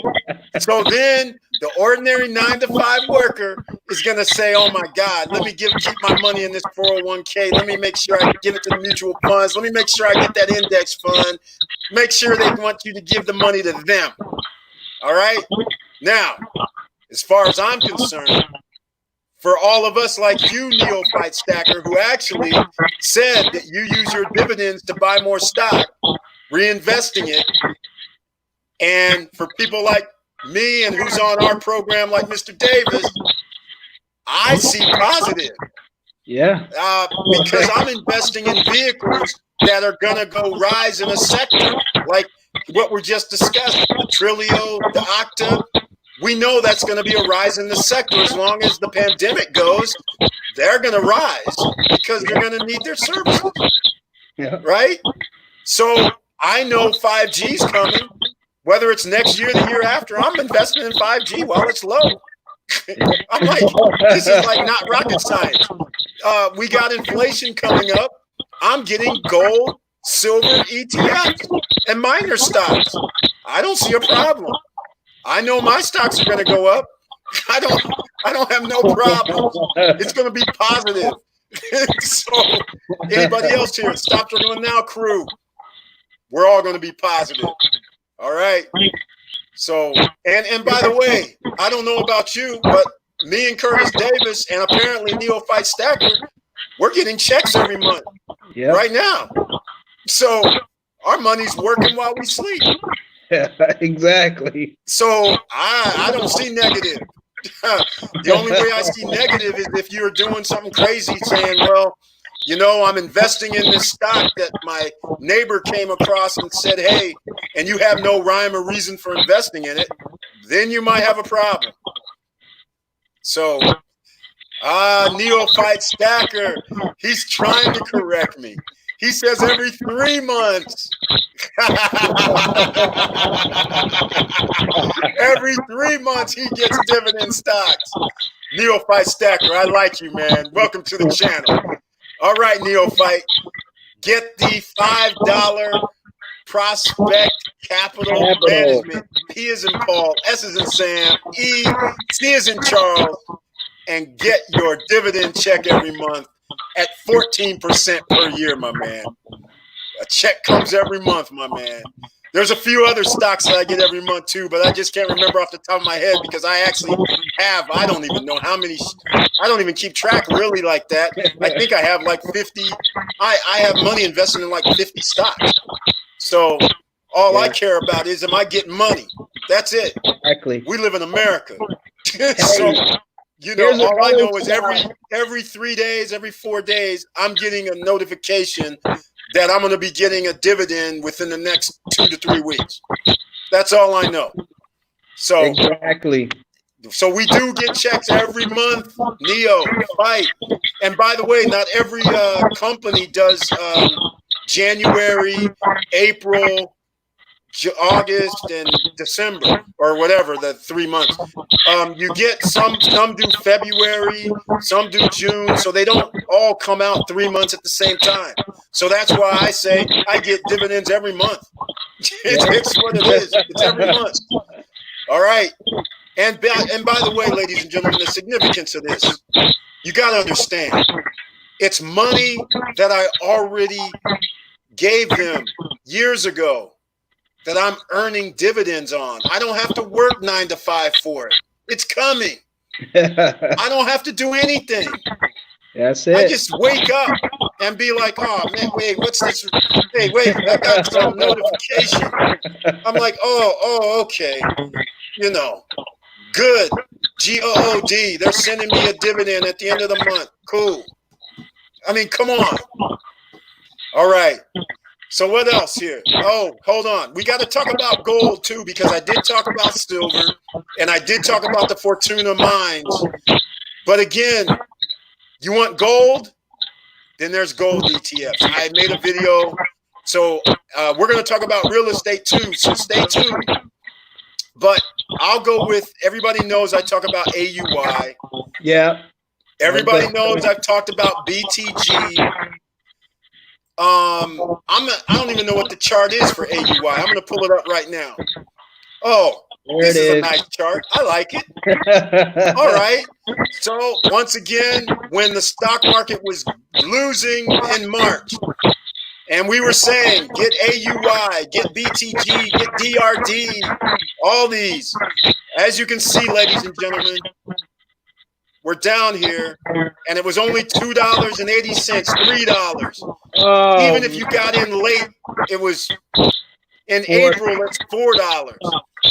So then the ordinary 9-to-5 worker is going to say, oh, my God, let me keep my money in this 401k. Let me make sure I give it to the mutual funds. Let me make sure I get that index fund. Make sure they want you to give the money to them. All right? Now, as far as I'm concerned, for all of us like you, Neophyte Stacker, who actually said that you use your dividends to buy more stock, reinvesting it, and for people like me and who's on our program like Mr. Davis, I see positive. Yeah. Because I'm investing in vehicles that are going to go rise in a sector like what we just discussed, the Trilio, the Octa. We know that's going to be a rise in the sector as long as the pandemic goes. They're going to rise because they're going to need their services. Yeah. Right? So I know 5G is coming. Whether it's next year, the year after, I'm investing in 5G while it's low. I'm like, this is like not rocket science. We got inflation coming up. I'm getting gold, silver, ETFs, and minor stocks. I don't see a problem. I know my stocks are going to go up. I don't have no problem. It's going to be positive. So anybody else here, Stop Struggling Now crew, we're all going to be positive. All right. So, and by the way, I don't know about you, but me and Curtis Davis and apparently Neophyte Stacker, we're getting checks every month right now. So our money's working while we sleep. Yeah, exactly. So I don't see negative. The only way I see negative is if you're doing something crazy saying, well, I'm investing in this stock that my neighbor came across and said, hey, and you have no rhyme or reason for investing in it, then you might have a problem. So, Neophyte Stacker, he's trying to correct me. He says every 3 months. Every 3 months he gets dividend stocks. Neophyte Stacker, I like you, man. Welcome to the channel. All right, Neophyte, get the $5 Prospect Capital Management. P is in Paul, S is in Sam, E, C is in Charles, and get your dividend check every month at 14% per year, my man. A check comes every month, my man. There's a few other stocks that I get every month too, but I just can't remember off the top of my head because I actually have, I don't even know how many, I don't even keep track really like that. I think I have like 50, I have money invested in like 50 stocks. So all I care about is, am I getting money? That's it. Exactly. We live in America. So, you know, all I know is every 3 days, every 4 days, I'm getting a notification that I'm going to be getting a dividend within the next 2 to 3 weeks. That's all I know. So exactly. So we do get checks every month. Neo, fight. And by the way, not every company does January, April, August, and December, or whatever, the 3 months. You get some do February, some do June, so they don't all come out 3 months at the same time. So that's why I say I get dividends every month. It's what it is. It's every month. All right. And by the way, ladies and gentlemen, the significance of this, you got to understand, it's money that I already gave them years ago that I'm earning dividends on. I don't have to work 9 to 5 for it. It's coming. I don't have to do anything. That's it. I just wake up and be like, oh, man, wait, what's this? Hey, wait, I got some notification. I'm like, oh, okay. You know, good. GOOD. They're sending me a dividend at the end of the month. Cool. I mean, come on. All right. So what else here? Oh, hold on. We got to talk about gold too, because I did talk about silver and I did talk about the Fortuna mines. But again, you want gold? Then there's gold ETFs. I made a video. So we're going to talk about real estate too. So stay tuned. But I'll go with, everybody knows I talk about AUY. Yeah. Everybody knows I've talked about BTG. I don't even know what the chart is for AUY. I'm going to pull it up right now. Oh, this is a nice chart. I like it. All right. So once again, when the stock market was losing in March, and we were saying, get AUY, get BTG, get DRD, all these. As you can see, ladies and gentlemen, we're down here, and it was only $2.80, $3. Oh, even if you got in late, it was in April, it's $4.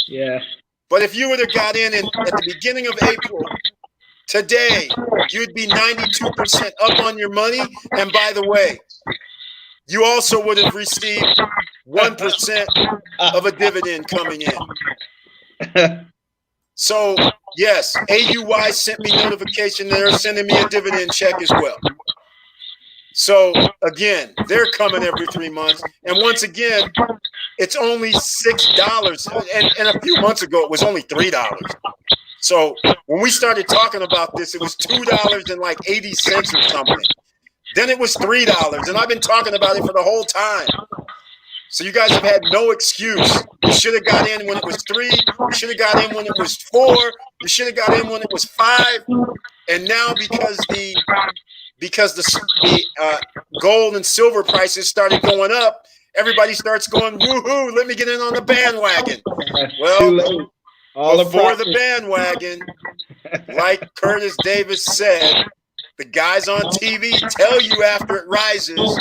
Yeah. But if you would have got in at the beginning of April, today, you'd be 92% up on your money. And by the way, you also would have received 1% of a dividend coming in. So, yes, AUY sent me notification. They're sending me a dividend check as well. So, again, they're coming every 3 months. And once again, it's only $6. And a few months ago, it was only $3. So, when we started talking about this, it was $2.80 or something. Then it was $3. And I've been talking about it for the whole time. So you guys have had no excuse. You should have got in when it was 3. You should have got in when it was 4. You should have got in when it was 5. And now because the gold and silver prices started going up, everybody starts going, woohoo, let me get in on the bandwagon. Well, before the bandwagon, like Curtis Davis said, the guys on TV tell you after it rises.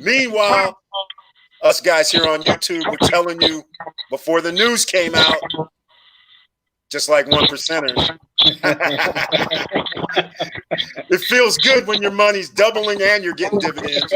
Meanwhile, us guys here on YouTube were telling you before the news came out, just like 1%ers. It feels good when your money's doubling and you're getting dividends.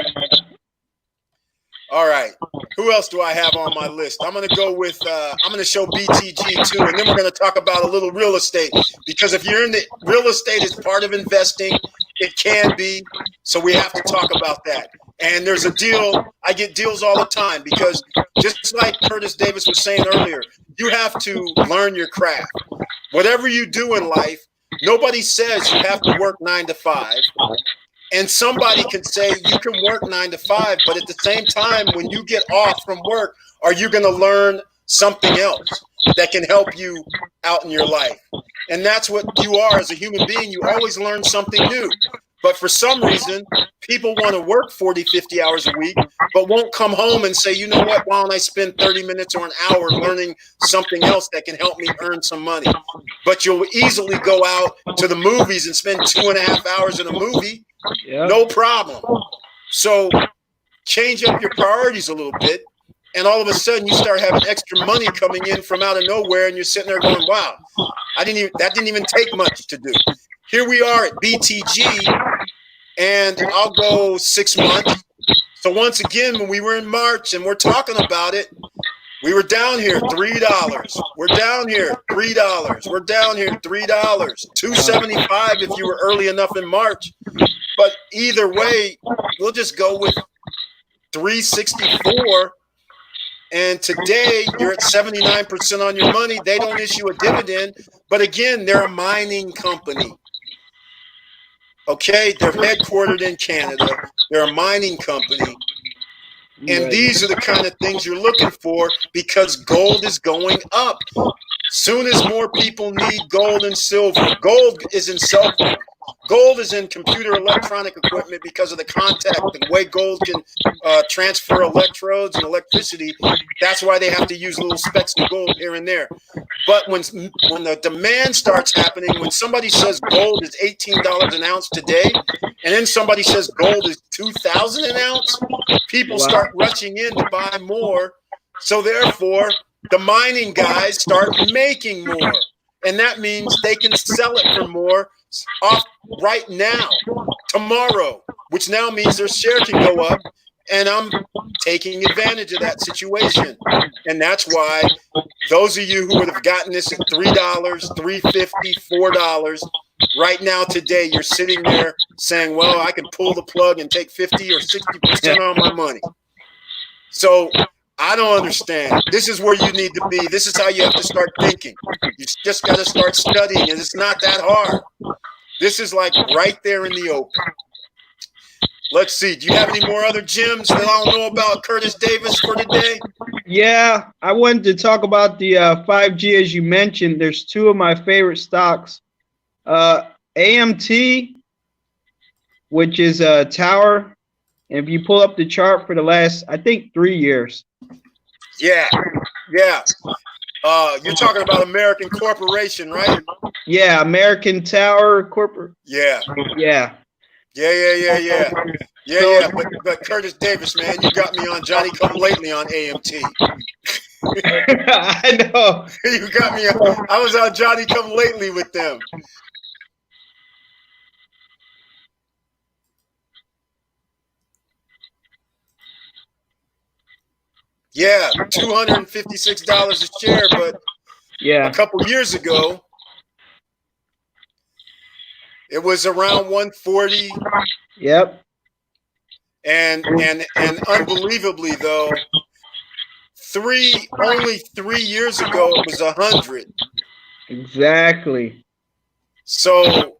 All right. Who else do I have on my list? I'm going to go with, I'm going to show BTG too, and then we're going to talk about a little real estate, because if you're in the real estate is part of investing, it can be. So we have to talk about that. And there's a deal. I get deals all the time because just like Curtis Davis was saying earlier, you have to learn your craft. Whatever you do in life, nobody says you have to work 9 to 5. And somebody can say you can work 9 to 5, but at the same time, when you get off from work, are you going to learn something else that can help you out in your life? And that's what you are as a human being. You always learn something new. But for some reason, people want to work 40, 50 hours a week, but won't come home and say, you know what, why don't I spend 30 minutes or an hour learning something else that can help me earn some money? But you'll easily go out to the movies and spend 2.5 hours in a movie. Yep. No problem. So change up your priorities a little bit. And all of a sudden you start having extra money coming in from out of nowhere. And you're sitting there going, wow, that didn't even take much to do. Here we are at BTG, and I'll go 6 months. So once again, when we were in March and we're talking about it, we were down here $3. We're down here $3. We're down here $3. $2.75 if you were early enough in March. But either way, we'll just go with $3.64. And today you're at 79% on your money. They don't issue a dividend, but again, they're a mining company. Okay, they're headquartered in Canada. They're a mining company. And these are the kind of things you're looking for because gold is going up. Soon as more people need gold and silver, gold is in cell phone. Gold is in computer electronic equipment because of the contact, the way gold can transfer electrodes and electricity. That's why they have to use little specks of gold here and there. But when the demand starts happening, when somebody says gold is $18 an ounce today, and then somebody says gold is $2,000 an ounce, people start rushing in to buy more. So therefore, the mining guys start making more. And that means they can sell it for more off right now, tomorrow, which now means their share can go up, and I'm taking advantage of that situation. And that's why those of you who would have gotten this at $3, $3.50, $4, right now today, you're sitting there saying, well, I can pull the plug and take 50 or 60% on my money. So I don't understand. This is where you need to be. This is how you have to start thinking. You just got to start studying, and it's not that hard. This is like right there in the open. Let's see. Do you have any more other gems that I don't know about, Curtis Davis, for today? Yeah, I wanted to talk about the 5G, as you mentioned. There's two of my favorite stocks. AMT, which is a tower. And if you pull up the chart for the last, I think, 3 years. Yeah. You're talking about American Corporation, right? Yeah, American Tower Corporate. Yeah. But Curtis Davis, man, you got me on Johnny Come Lately on AMT. I know. You got me on. I was on Johnny Come Lately with them. Yeah, $256 a share, but a couple years ago, it was around 140. Yep. And unbelievably though, only 3 years ago it was 100. Exactly. So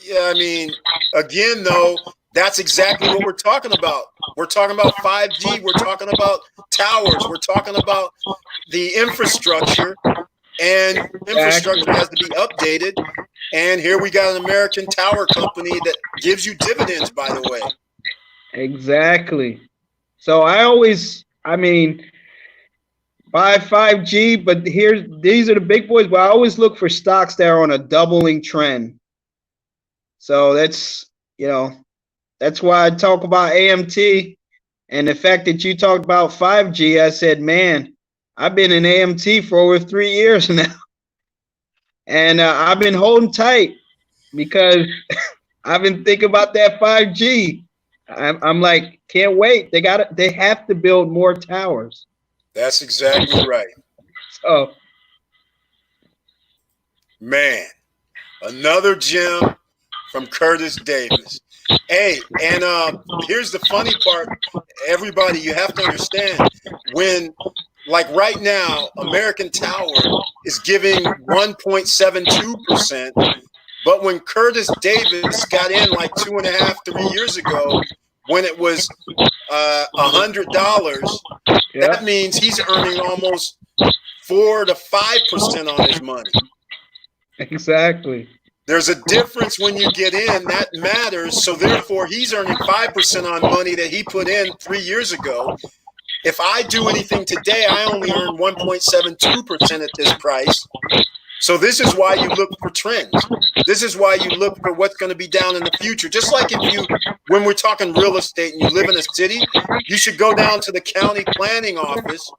yeah, I mean, again though, that's exactly what we're talking about. We're talking about 5G. We're talking about towers. We're talking about the infrastructure, and infrastructure has to be updated. And here we got an American tower company that gives you dividends, by the way. Exactly. So I mean, buy 5G, but these are the big boys. But I always look for stocks that are on a doubling trend. So that's why I talk about AMT, and the fact that you talked about 5G. I said, man, I've been in AMT for over 3 years now, and I've been holding tight because I've been thinking about that 5G. I'm like, can't wait. They have to build more towers. That's exactly right. So, man, another gem from Curtis Davis. Hey, and here's the funny part. Everybody, you have to understand, when, like right now, American Tower is giving 1.72%, but when Curtis Davis got in like 2.5, 3 years ago, when it was $100, that means he's earning almost 4 to 5% on his money. Exactly. There's a difference when you get in. That matters. So therefore, he's earning 5% on money that he put in 3 years ago. If I do anything today, I only earn 1.72% at this price. So this is why you look for trends. This is why you look for what's going to be down in the future. Just like when we're talking real estate and you live in a city, you should go down to the county planning office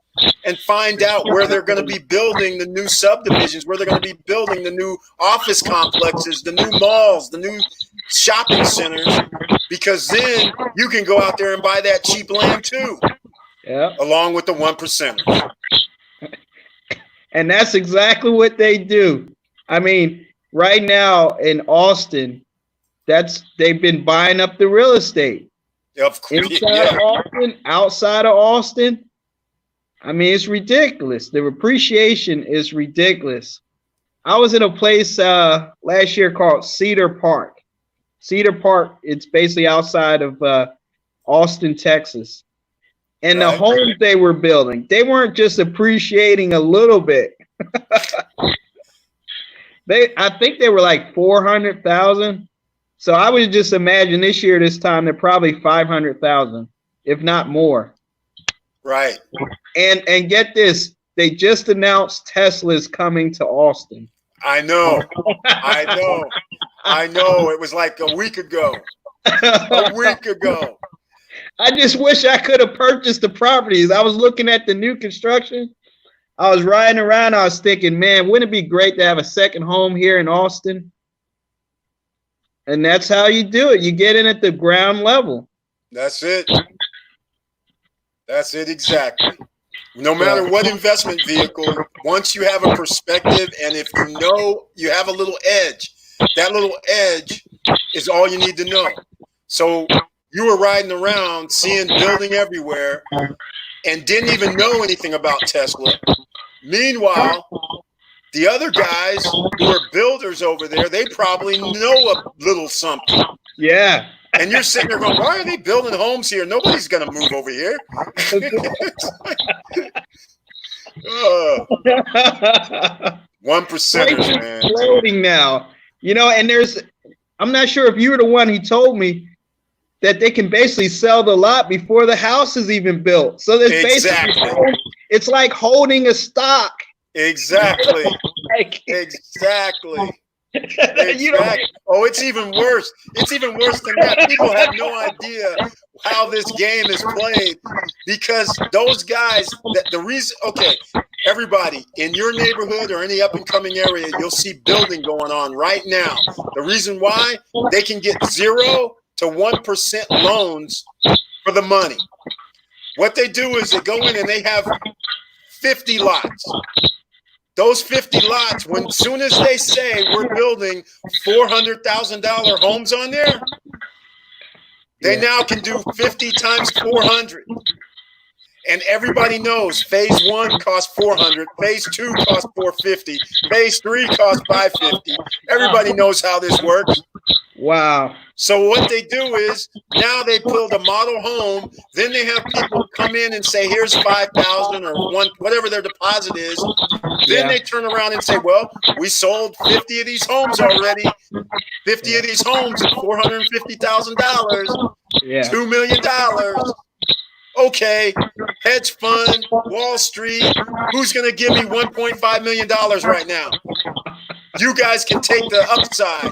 and find out where they're going to be building the new subdivisions, where they're going to be building the new office complexes, the new malls, the new shopping centers, because then you can go out there and buy that cheap land too, along with the 1%ers. And that's exactly what they do. I mean, right now in Austin, they've been buying up the real estate. Of course, inside of Austin, outside of Austin. I mean, it's ridiculous. The appreciation is ridiculous. I was in a place last year called Cedar Park. Cedar Park, it's basically outside of Austin, Texas. And the homes they were building, they weren't just appreciating a little bit. I think they were like 400,000. So I would just imagine this year, this time, they're probably 500,000, if not more. Right. And get this, they just announced Tesla's coming to Austin. I know. It was like a week ago. I just wish I could have purchased the properties. I was looking at the new construction. I was riding around. I was thinking, man, wouldn't it be great to have a second home here in Austin? And that's how you do it. You get in at the ground level. That's it. That's it exactly. No matter what investment vehicle, once you have a perspective, and if you know you have a little edge, that little edge is all you need to know. So you were riding around, seeing building everywhere, and didn't even know anything about Tesla. Meanwhile, the other guys who are builders over there, they probably know a little something. Yeah. And you're sitting there going, why are they building homes here? Nobody's going to move over here. 1%ers, man. Floating now. You know, and I'm not sure if you were the one who told me that they can basically sell the lot before the house is even built. So there's basically, it's like holding a stock. Exactly. Exactly. Oh, it's even worse. It's even worse than that. People have no idea how this game is played, because those guys, the reason, okay, everybody in your neighborhood or any up and coming area, you'll see building going on right now. The reason why, they can get 0 to 1% loans for the money. What they do is they go in and they have 50 lots. Those 50 lots, when soon as they say we're building $400,000 homes on there, they now can do 50 times 400. And everybody knows phase 1 costs 400, phase 2 costs 450, phase 3 costs 550. Everybody knows how this works. Wow. So what they do is now they build a model home. Then they have people come in and say, here's 5,000 or whatever their deposit is. Then they turn around and say, well, we sold 50 of these homes already. 50 of these homes at $450,000, $2 million. Okay, hedge fund, Wall Street, who's going to give me $1.5 million right now? You guys can take the upside.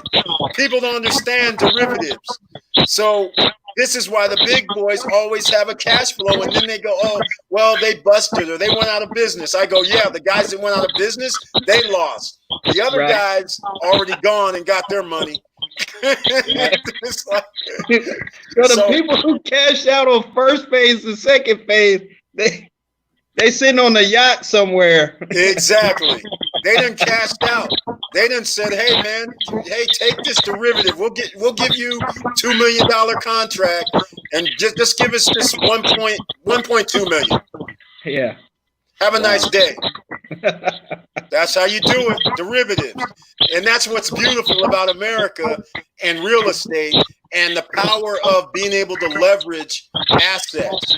People don't understand derivatives. So this is why the big boys always have a cash flow, and then they go, oh, well, they busted or they went out of business. I go, yeah, the guys that went out of business, they lost. The other guys already gone and got their money. So the people who cashed out on first phase and second phase, they sitting on a yacht somewhere. Exactly. They done cashed out. They done said, hey man, hey, take this derivative. We'll give you $2 million contract, and just give us this 1.2 million. Yeah. Have a nice day. That's how you do it, derivatives. And that's what's beautiful about America and real estate and the power of being able to leverage assets.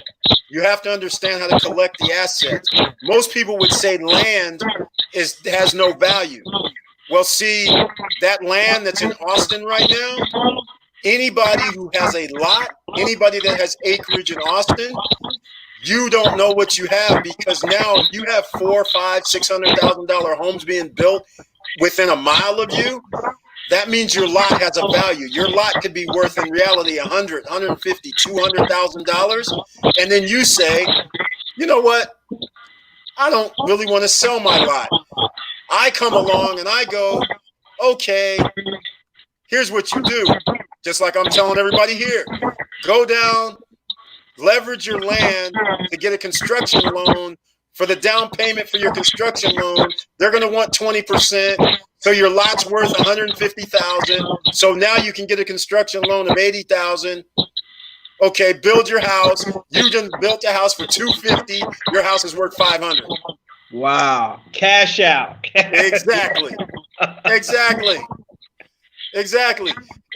You have to understand how to collect the assets. Most people would say land has no value. Well, see, that land that's in Austin right now, anybody who has a lot, anybody that has acreage in Austin, you don't know what you have, because now if you have $400,000, $500,000, $600,000 homes being built within a mile of you, that means your lot has a value. Your lot could be worth in reality $100,000, $150,000, $200,000, and then you say, you know what? I don't really want to sell my lot. I come along and I go, okay, here's what you do. Just like I'm telling everybody here, go down, leverage your land to get a construction loan. For the down payment for your construction loan, they're going to want 20%. So your lot's worth $150,000. So now you can get a construction loan of $80,000. Okay, build your house. You just built a house for $250,000. Your house is worth $500,000. Wow, cash out. Exactly.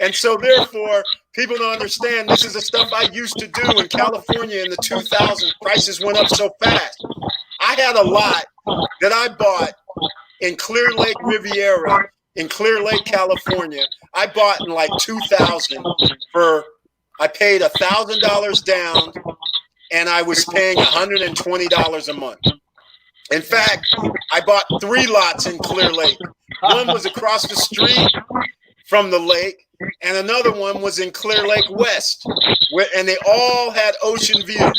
And so therefore, people don't understand, this is the stuff I used to do in California in the 2000s. Prices went up so fast. I had a lot that I bought in Clear Lake Riviera, in Clear Lake, California. I bought in like 2000 I paid $1,000 down, and I was paying $120 a month. In fact, I bought 3 lots in Clear Lake. One was across the street from the lake, and another one was in Clear Lake West, and they all had ocean view.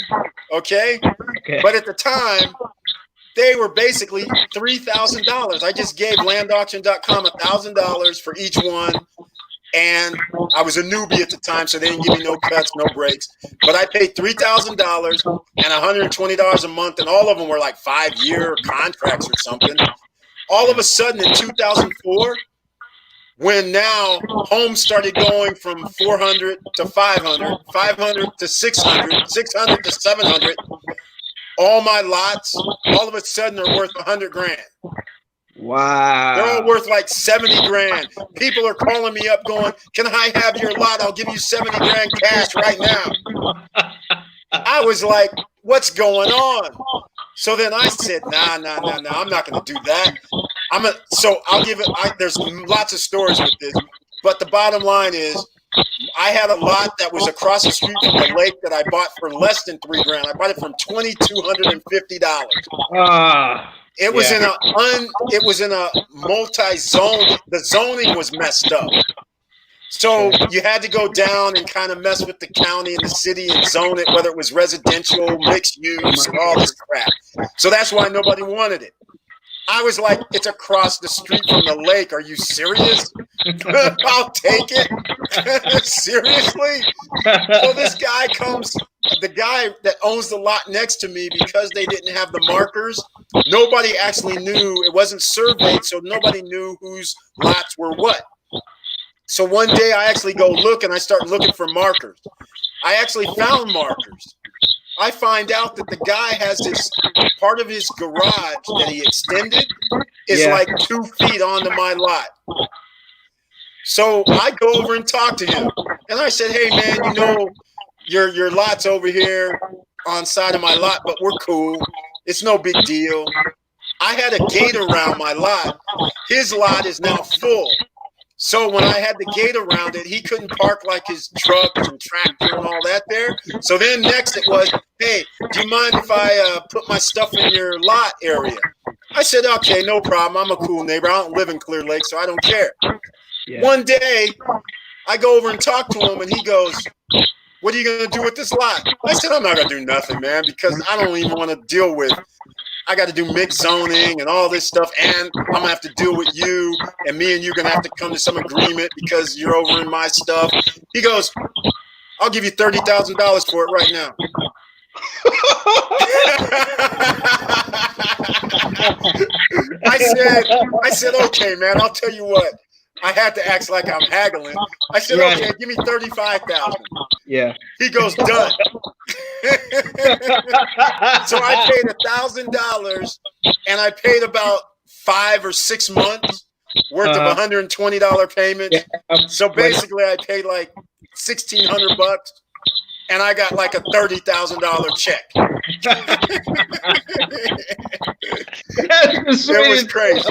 Okay? But at the time, they were basically $3,000. I just gave landauction.com $1,000 for each one. And I was a newbie at the time, so they didn't give me no cuts, no breaks. But I paid $3,000 and $120 a month, and all of them were like 5-year contracts or something. All of a sudden in 2004, when now homes started going from 400 to 500, 500 to 600, 600 to 700, all my lots, all of a sudden are worth $100,000. Wow. They're all worth like $70,000. People are calling me up going, can I have your lot? I'll give you $70,000 cash right now. I was like, what's going on? So then I said, nah, I'm not going to do that. So I'll give it, there's lots of stories with this, but the bottom line is, I had a lot that was across the street from the lake that I bought for less than $3,000. I bought it from $2,250. It was in a multi-zone. The zoning was messed up. So you had to go down and kind of mess with the county and the city and zone it, whether it was residential, mixed use, all this crap. So that's why nobody wanted it. I was like, it's across the street from the lake. Are you serious? I'll take it. Seriously? So this guy comes, the guy that owns the lot next to me, because they didn't have the markers, nobody actually knew. It wasn't surveyed, so nobody knew whose lots were what. So one day I actually go look, and I start looking for markers. I actually found markers. I find out that the guy has this part of his garage that he extended is like 2 feet onto my lot. So I go over and talk to him, and I said, hey man, you know, your lot's over here on side of my lot, but we're cool. It's no big deal. I had a gate around my lot. His lot is now full. So when I had the gate around it, he couldn't park like his trucks and tractor and all that there. So then next it was, hey, do you mind if I put my stuff in your lot area? I said, okay, no problem. I'm a cool neighbor. I don't live in Clear Lake, so I don't care. Yeah. One day, I go over and talk to him, and he goes, what are you going to do with this lot? I said, I'm not going to do nothing, man, because I don't even want to deal with I got to do mixed zoning and all this stuff, and I'm going to have to deal with you, and me and you are going to have to come to some agreement because you're over in my stuff. He goes, I'll give you $30,000 for it right now. I said, okay, man, I'll tell you what. I had to act like I'm haggling. I said, okay, give me $35,000. Yeah. He goes, done. So I paid $1,000, and I paid about 5 or 6 months worth of $120 payments. So basically, I paid like $1,600. and I got like a $30,000 check. It was crazy.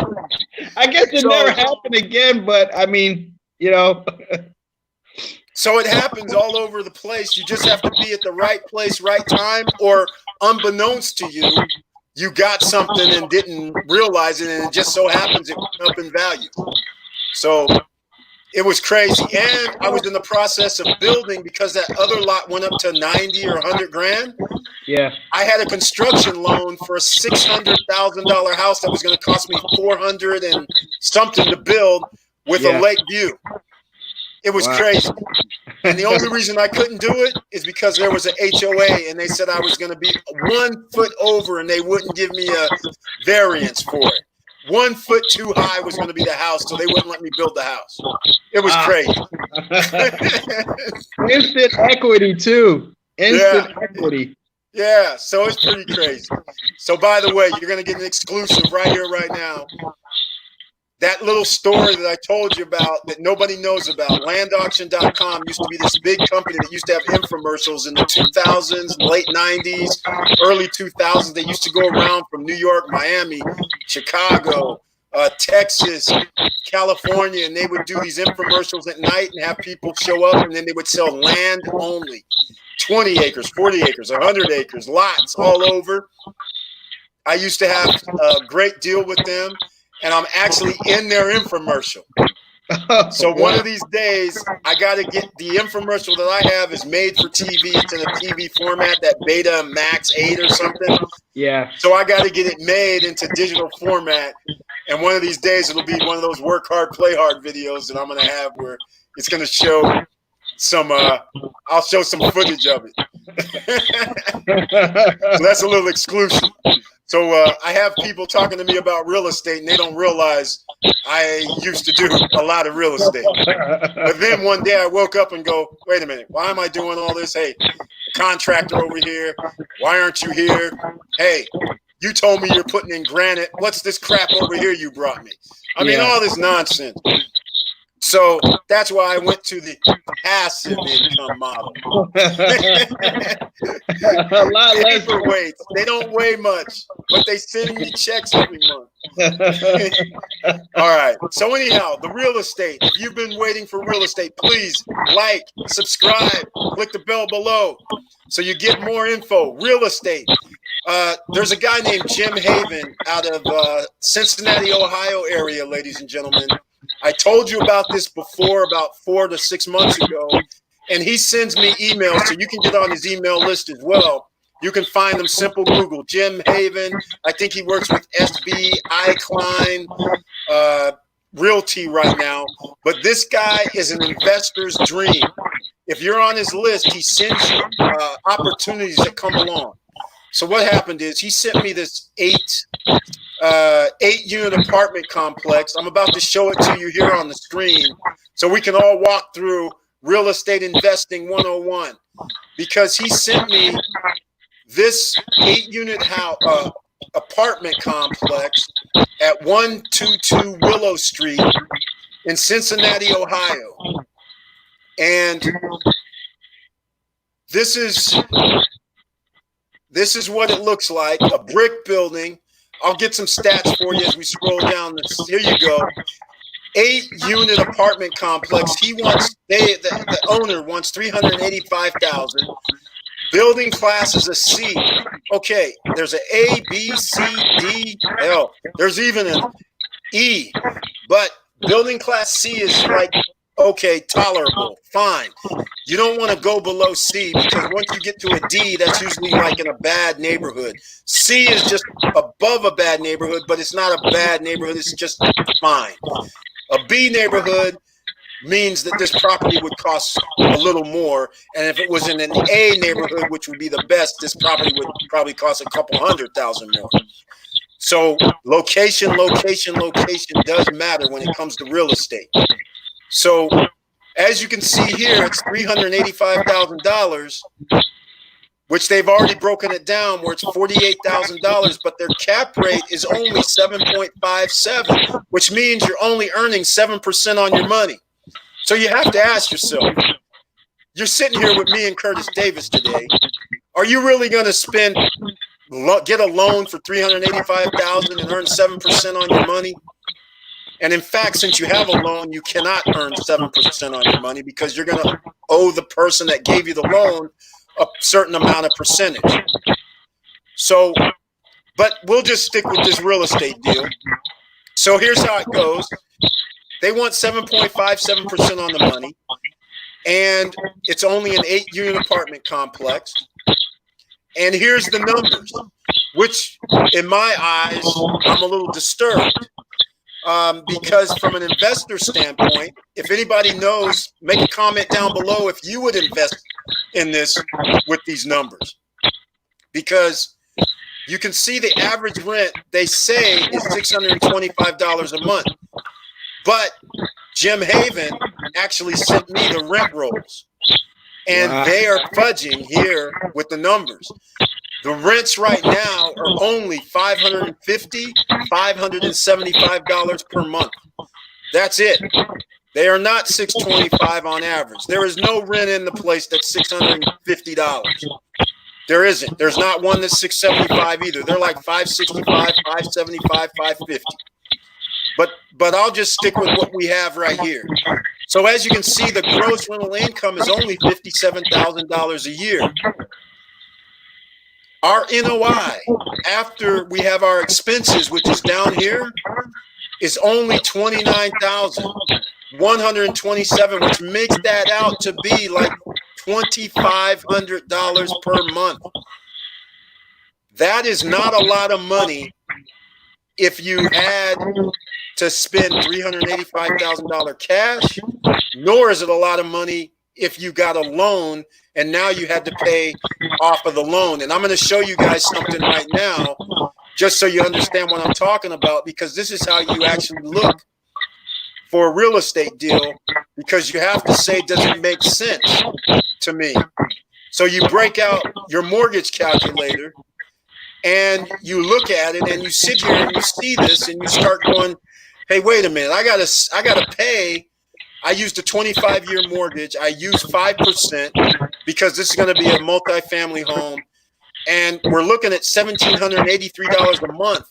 I guess it never happened again, but I mean, you know. So it happens all over the place. You just have to be at the right place, right time, or unbeknownst to you, you got something and didn't realize it, and it just so happens it went up in value. So it was crazy. And I was in the process of building because that other lot went up to 90 or 100 grand. Yeah. I had a construction loan for a $600,000 house that was going to cost me 400 and something to build with a lake view. It was crazy. And the only reason I couldn't do it is because there was an HOA and they said I was going to be 1 foot over and they wouldn't give me a variance for it. 1 foot too high was going to be the house, so they wouldn't let me build the house. It was crazy. Instant equity too. Instant equity. Yeah, so it's pretty crazy. So by the way, you're going to get an exclusive right here, right now. That little story that I told you about that nobody knows about, landauction.com used to be this big company that used to have infomercials in the 2000s, late 90s, early 2000s. They used to go around from New York, Miami, Chicago, Texas, California, and they would do these infomercials at night and have people show up, and then they would sell land only. 20 acres, 40 acres, 100 acres, lots all over. I used to have a great deal with them. And I'm actually in their infomercial. So one of these days, I got to get the infomercial that I have is made for TV. It's in a TV format, that Beta Max 8 or something. Yeah. So I got to get it made into digital format. And one of these days, it'll be one of those work hard, play hard videos that I'm going to have where it's going to show some, I'll show some footage of it. So that's a little exclusive. So I have people talking to me about real estate, and they don't realize I used to do a lot of real estate. But then one day I woke up and go, wait a minute, why am I doing all this? Hey, contractor over here, why aren't you here? Hey, you told me you're putting in granite. What's this crap over here you brought me? I mean, all this nonsense. So that's why I went to the passive income model. A lot less Paperweights. They don't weigh much, but they send me checks every month. All right. So anyhow, the real estate. If you've been waiting for real estate, please like, subscribe, click the bell below so you get more info. Real estate. There's a guy named Jim Haven out of Cincinnati, Ohio area, ladies and gentlemen. I told you about this before, about 4 to 6 months ago, and he sends me emails, so you can get on his email list as well. You can find him, simple Google, Jim Haven. I think he works with SBI Klein Realty right now, but this guy is an investor's dream. If you're on his list, he sends you opportunities that come along. So what happened is he sent me this 8-unit apartment complex. I'm about to show it to you here on the screen so we can all walk through real estate investing 101, because he sent me this 8-unit house apartment complex at 122 Willow Street in Cincinnati, Ohio. And this is what it looks like, a brick building. I'll get some stats for you as we scroll down this. Here you go. 8-unit apartment complex. He wants, the owner wants $385,000. Building class is a C. Okay, there's an A, B, C, D, L. There's even an E. But building class C is like, okay, tolerable, fine. You don't want to go below C, because once you get to a D, that's usually like in a bad neighborhood. C is just above a bad neighborhood, but it's not a bad neighborhood. It's just fine. A B neighborhood means that this property would cost a little more. And if it was in an A neighborhood, which would be the best, this property would probably cost a couple $100,000 more. So location does matter when it comes to real estate. So as you can see here, it's $385,000, which they've already broken it down where it's $48,000, but their cap rate is only 7.57, which means you're only earning 7% on your money. So you have to ask yourself, you're sitting here with me and Curtis Davis today. Are you really going to get a loan for $385,000 and earn 7% on your money? And in fact, since you have a loan, you cannot earn 7% on your money because you're going to owe the person that gave you the loan a certain amount of percentage. So, but we'll just stick with this real estate deal. So here's how it goes. They want 7.57% on the money, and it's only an 8-unit apartment complex. And here's the numbers, which in my eyes, I'm a little disturbed. Because from an investor standpoint, if anybody knows, make a comment down below if you would invest in this with these numbers. Because you can see the average rent, they say, is $625 a month. But Jim Haven actually sent me the rent rolls. And they are fudging here with the numbers. The rents right now are only $550, $575 per month. That's it. They are not $625 on average. There is no rent in the place that's $650. There isn't. There's not one that's $675 either. They're like $565, $575, $550. But I'll just stick with what we have right here. So as you can see, the gross rental income is only $57,000 a year. Our NOI, after we have our expenses, which is down here, is only $29,127, which makes that out to be like $2,500 per month. That is not a lot of money if you had to spend $385,000 cash, nor is it a lot of money if you got a loan and now you had to pay off of the loan. And I'm going to show you guys something right now, just so you understand what I'm talking about, because this is how you actually look for a real estate deal, because you have to say, does it make sense to me? So you break out your mortgage calculator and you look at it and you sit here and you see this and you start going, hey, wait a minute, I gotta pay. I used a 25-year mortgage. I used 5% because this is going to be a multifamily home. And we're looking at $1,783 a month.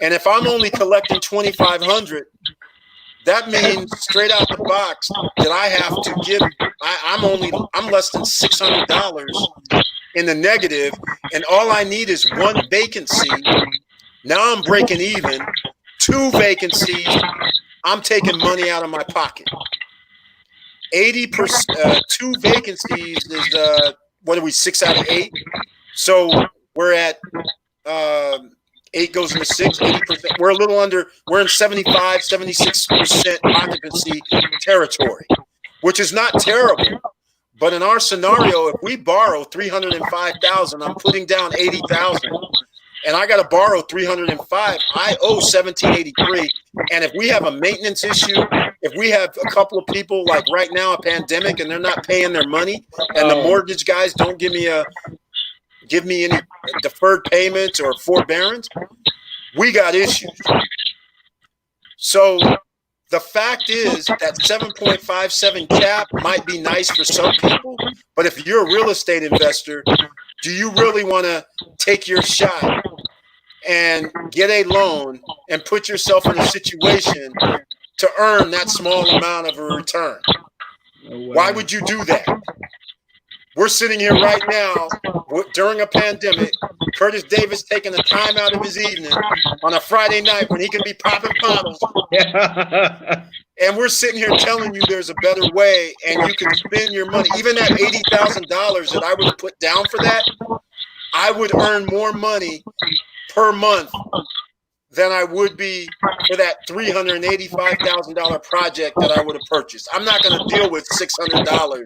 And if I'm only collecting $2,500, that means straight out the box that I have to give, I'm less than $600 in the negative. And all I need is one vacancy. Now I'm breaking even. 2 vacancies. I'm taking money out of my pocket. 80%, 2 vacancies is, what are we, 6 out of 8? So we're at 8 goes into 6, 80%. We're a little under, we're in 75, 76% occupancy territory, which is not terrible. But in our scenario, if we borrow $305,000, I'm putting down $80,000. And I got to borrow $305. I owe $1,783. And if we have a maintenance issue, if we have a couple of people like right now, a pandemic, and they're not paying their money, and the mortgage guys don't give me any deferred payments or forbearance, we got issues. So the fact is that 7.57 cap might be nice for some people, but if you're a real estate investor, do you really want to take your shot and get a loan and put yourself in a situation to earn that small amount of a return? Why would you do that? We're sitting here right now during a pandemic, Curtis Davis taking the time out of his evening on a Friday night when he can be popping bottles. And we're sitting here telling you there's a better way and you can spend your money. Even that $80,000 that I would have put down for that, I would earn more money per month than I would be for that $385,000 project that I would have purchased. I'm not going to deal with $600,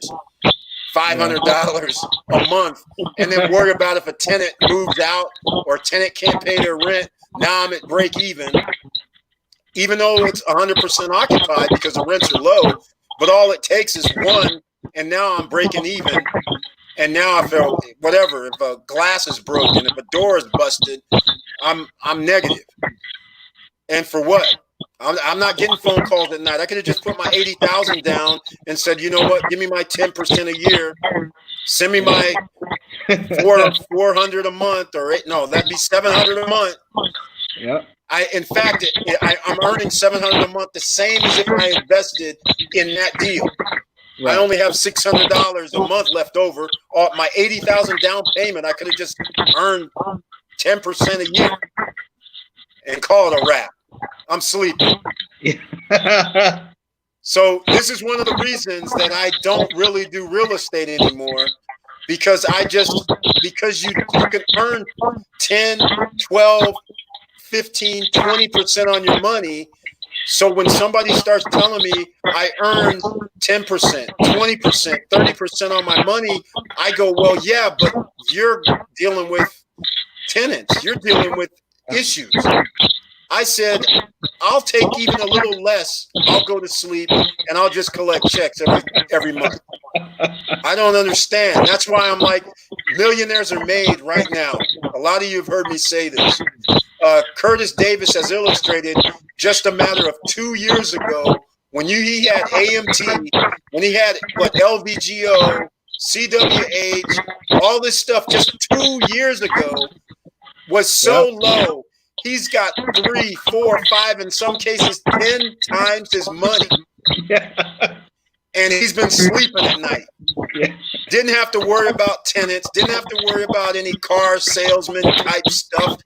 $500 a month and then worry about if a tenant moves out or a tenant can't pay their rent. Now I'm at break even though it's 100% occupied because the rents are low, but all it takes is one, and now I'm breaking even. And now I feel whatever, if a glass is broken, if a door is busted, I'm negative. And for what? I'm not getting phone calls at night. I could have just put my 80,000 down and said, you know what, give me my 10% a year. Send me my 400 a month, or that'd be 700 a month. Yep. In fact, I'm earning 700 a month, the same as if I invested in that deal. Right. I only have $600 a month left over. My 80,000 down payment, I could have just earned 10% a year and call it a wrap. I'm sleeping. So this is one of the reasons that I don't really do real estate anymore, because you can earn 10, 12, 15, 20% on your money. So when somebody starts telling me I earn 10%, 20%, 30% on my money, I go, well, yeah, but you're dealing with tenants. You're dealing with issues. I said, I'll take even a little less. I'll go to sleep and I'll just collect checks every month. I don't understand. That's why I'm like, millionaires are made right now. A lot of you have heard me say this. Curtis Davis has illustrated just a matter of 2 years ago when he had AMT, when he had LVGO, CWH, all this stuff just 2 years ago was so low. He's got 3, 4, 5, in some cases 10 times his money. And he's been sleeping at night. Didn't have to worry about tenants. Didn't have to worry about any car salesman type stuff.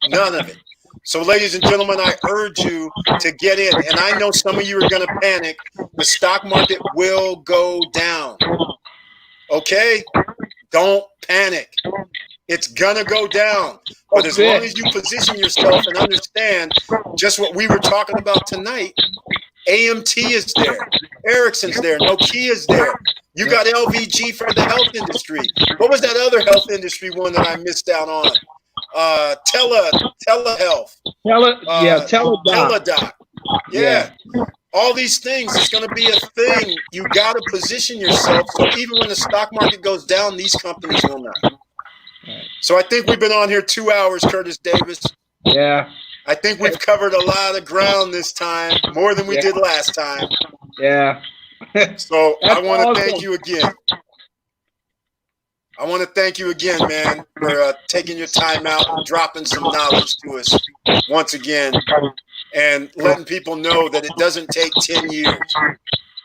None of it. So, ladies and gentlemen, I urge you to get in. And I know some of you are going to panic. The stock market will go down. Okay? Don't panic. It's going to go down. But as long as you position yourself and understand just what we were talking about tonight, AMT is there. Ericsson's there. Nokia's there. You got LVG for the health industry. What was that other health industry one that I missed out on? Telehealth. Teledoc. Yeah. All these things, it's going to be a thing. You got to position yourself so even when the stock market goes down, these companies will not. So I think we've been on here 2 hours, Curtis Davis. Yeah. I think we've covered a lot of ground this time, more than we did last time. Yeah. So I want to thank you again. I want to thank you again, man, for taking your time out and dropping some knowledge to us once again and letting people know that it doesn't take 10 years.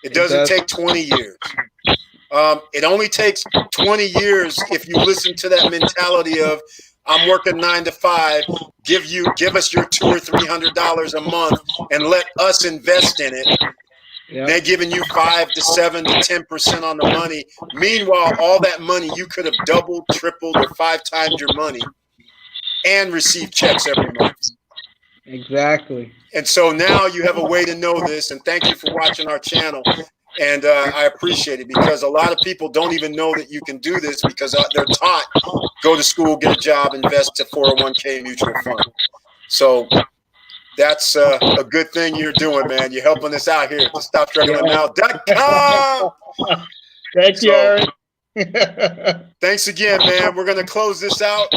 It doesn't take 20 years. It only takes 20 years if you listen to that mentality of, I'm working 9 to 5. Give us your $200 or $300 a month and let us invest in it. Yep. They're giving you 5 to 7 to 10% on the money. Meanwhile, all that money you could have doubled, tripled, or 5 times your money and received checks every month. Exactly. And so now you have a way to know this. And thank you for watching our channel. And I appreciate it because a lot of people don't even know that you can do this because they're taught, go to school, get a job, invest to 401k mutual fund. So that's a good thing you're doing, man. You're helping us out here at the StopStrugglingNow.com. Thank you, Eric. Thanks again, man. We're going to close this out.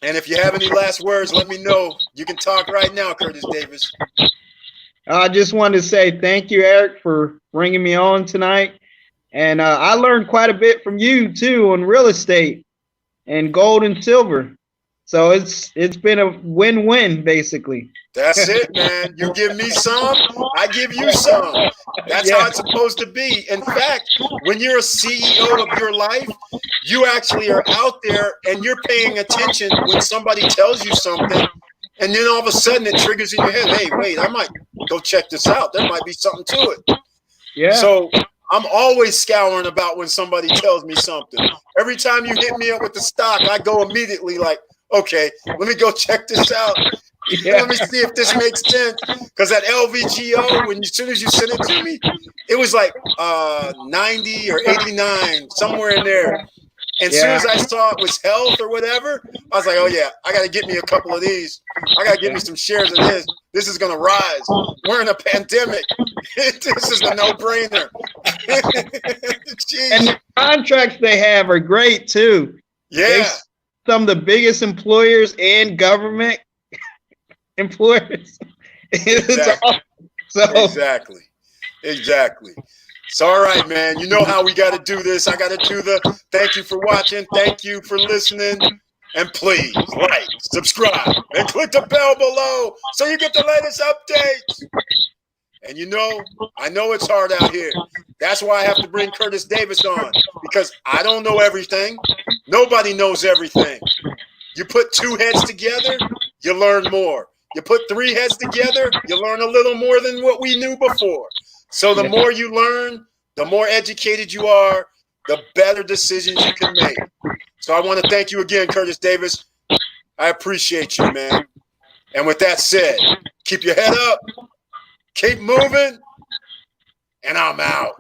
And if you have any last words, let me know. You can talk right now, Curtis Davis. I just wanted to say thank you, Eric, for bringing me on tonight. And I learned quite a bit from you, too, on real estate and gold and silver. So it's been a win-win, basically. That's it, man. You give me some, I give you some. That's how it's supposed to be. In fact, when you're a CEO of your life, you actually are out there and you're paying attention when somebody tells you something. And then all of a sudden it triggers in your head, hey, wait, I might go check this out. There might be something to it. Yeah. So I'm always scouring about when somebody tells me something. Every time you hit me up with the stock, I go immediately like, okay, let me go check this out. Yeah. Let me see if this makes sense. Because that LVGO, as soon as you sent it to me, it was like 90 or 89, somewhere in there. And as soon as I saw it was health or whatever, I was like, oh, yeah, I got to get me a couple of these. I got to get me some shares of this. This is going to rise. We're in a pandemic. This is a no-brainer. And the contracts they have are great, too. Yeah. Some of the biggest employers and government employers. Exactly. So Exactly. So, all right, man. You know how we got to do this. I got to do the thank you for watching. Thank you for listening. And please like, subscribe, and click the bell below so you get the latest updates. And I know it's hard out here. That's why I have to bring Curtis Davis on, because I don't know everything. Nobody knows everything. You put two heads together, you learn more. You put three heads together, you learn a little more than what we knew before. So the more you learn, the more educated you are, the better decisions you can make. So I want to thank you again, Curtis Davis. I appreciate you, man. And with that said, keep your head up, keep moving, and I'm out.